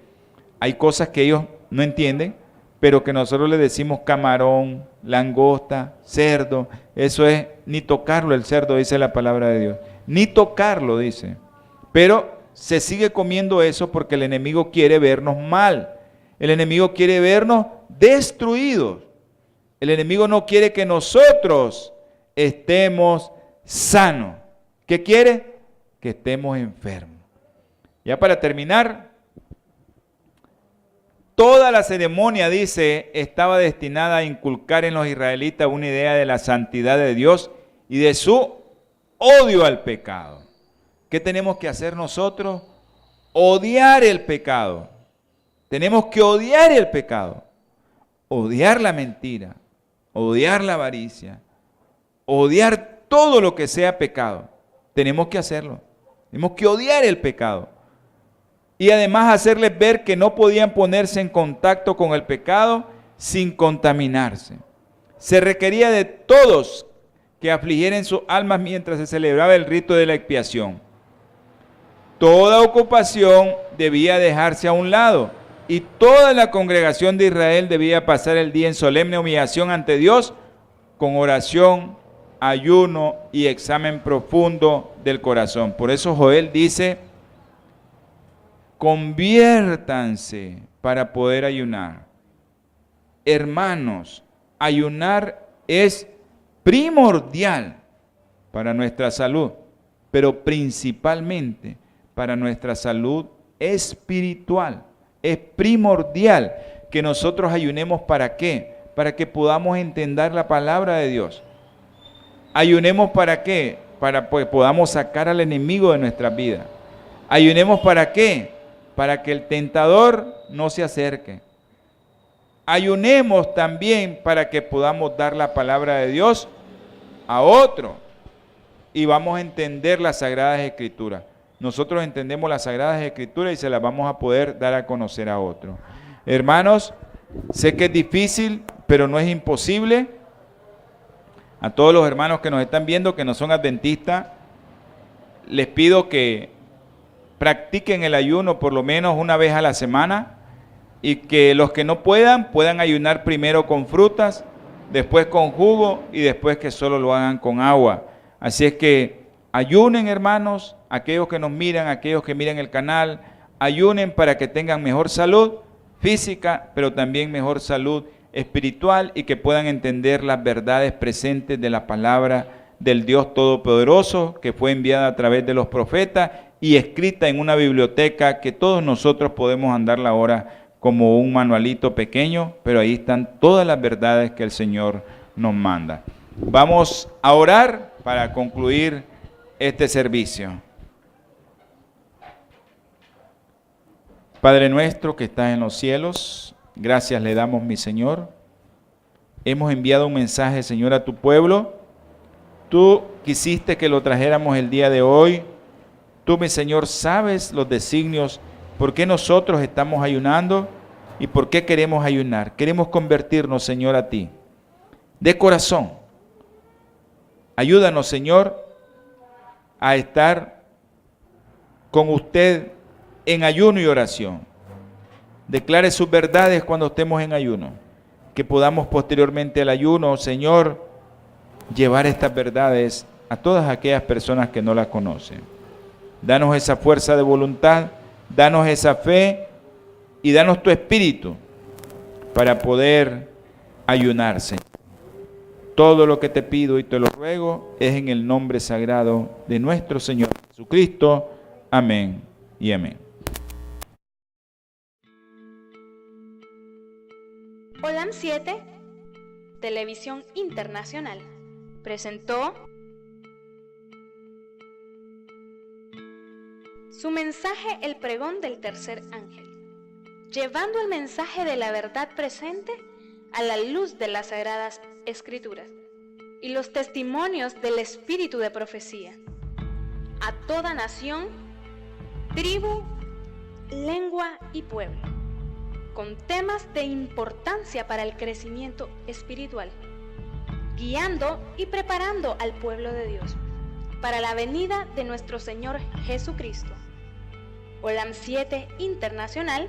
hay cosas que ellos no entienden, pero que nosotros le decimos camarón, langosta, cerdo. Eso es ni tocarlo el cerdo, dice la palabra de Dios. Ni tocarlo, dice. Pero se sigue comiendo eso porque el enemigo quiere vernos mal. El enemigo quiere vernos destruidos. El enemigo no quiere que nosotros estemos sanos. ¿Qué quiere? Que estemos enfermos. Ya para terminar, toda la ceremonia, dice, estaba destinada a inculcar en los israelitas una idea de la santidad de Dios y de su odio al pecado. ¿Qué tenemos que hacer nosotros? Odiar el pecado. Tenemos que odiar el pecado. Odiar la mentira. Odiar la avaricia. Odiar todo lo que sea pecado. Tenemos que hacerlo. Tenemos que odiar el pecado. Y además hacerles ver que no podían ponerse en contacto con el pecado sin contaminarse. Se requería de todos que afligieran sus almas mientras se celebraba el rito de la expiación. Toda ocupación debía dejarse a un lado y toda la congregación de Israel debía pasar el día en solemne humillación ante Dios con oración, ayuno y examen profundo del corazón. Por eso Joel dice, conviértanse para poder ayunar. Hermanos, ayunar es primordial para nuestra salud, pero principalmente para nuestra salud espiritual. Es primordial que nosotros ayunemos. ¿Para qué? Para que podamos entender la palabra de Dios. Ayunemos ¿para qué? Para que podamos sacar al enemigo de nuestras vidas. Ayunemos ¿para qué? Para que el tentador no se acerque. Ayunemos también para que podamos dar la palabra de Dios a otro y vamos a entender las Sagradas Escrituras. Nosotros entendemos las Sagradas Escrituras y se las vamos a poder dar a conocer a otro. Hermanos, sé que es difícil, pero no es imposible. A todos los hermanos que nos están viendo, que no son adventistas, les pido que practiquen el ayuno por lo menos una vez a la semana y que los que no puedan ayunar primero con frutas, después con jugo y después que solo lo hagan con agua. Así es que ayunen, hermanos, aquellos que nos miran, aquellos que miran el canal, ayunen para que tengan mejor salud física, pero también mejor salud espiritual y que puedan entender las verdades presentes de la palabra del Dios Todopoderoso que fue enviada a través de los profetas y escrita en una biblioteca que todos nosotros podemos andarla ahora como un manualito pequeño, pero ahí están todas las verdades que el Señor nos manda. Vamos a orar para concluir este servicio. Padre nuestro que estás en los cielos, gracias le damos, mi Señor. Hemos enviado un mensaje, Señor, a tu pueblo. Tú quisiste que lo trajéramos el día de hoy. Tú, mi Señor, sabes los designios, por qué nosotros estamos ayunando y por qué queremos ayunar. Queremos convertirnos, Señor, a ti, de corazón. Ayúdanos, Señor, a estar con usted en ayuno y oración. Declare sus verdades cuando estemos en ayuno. Que podamos posteriormente al ayuno, Señor, llevar estas verdades a todas aquellas personas que no las conocen. Danos esa fuerza de voluntad, danos esa fe y danos tu espíritu para poder ayunar, Señor. Todo lo que te pido y te lo ruego es en el nombre sagrado de nuestro Señor Jesucristo. Amén y amén. Olam 7, Televisión Internacional, presentó su mensaje El Pregón del Tercer Ángel, llevando el mensaje de la verdad presente a la luz de las Sagradas Escrituras y los testimonios del Espíritu de Profecía, a toda nación, tribu, lengua y pueblo, con temas de importancia para el crecimiento espiritual, guiando y preparando al pueblo de Dios para la venida de nuestro Señor Jesucristo. Olam 7 Internacional,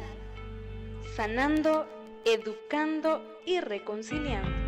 sanando, educando y reconciliando.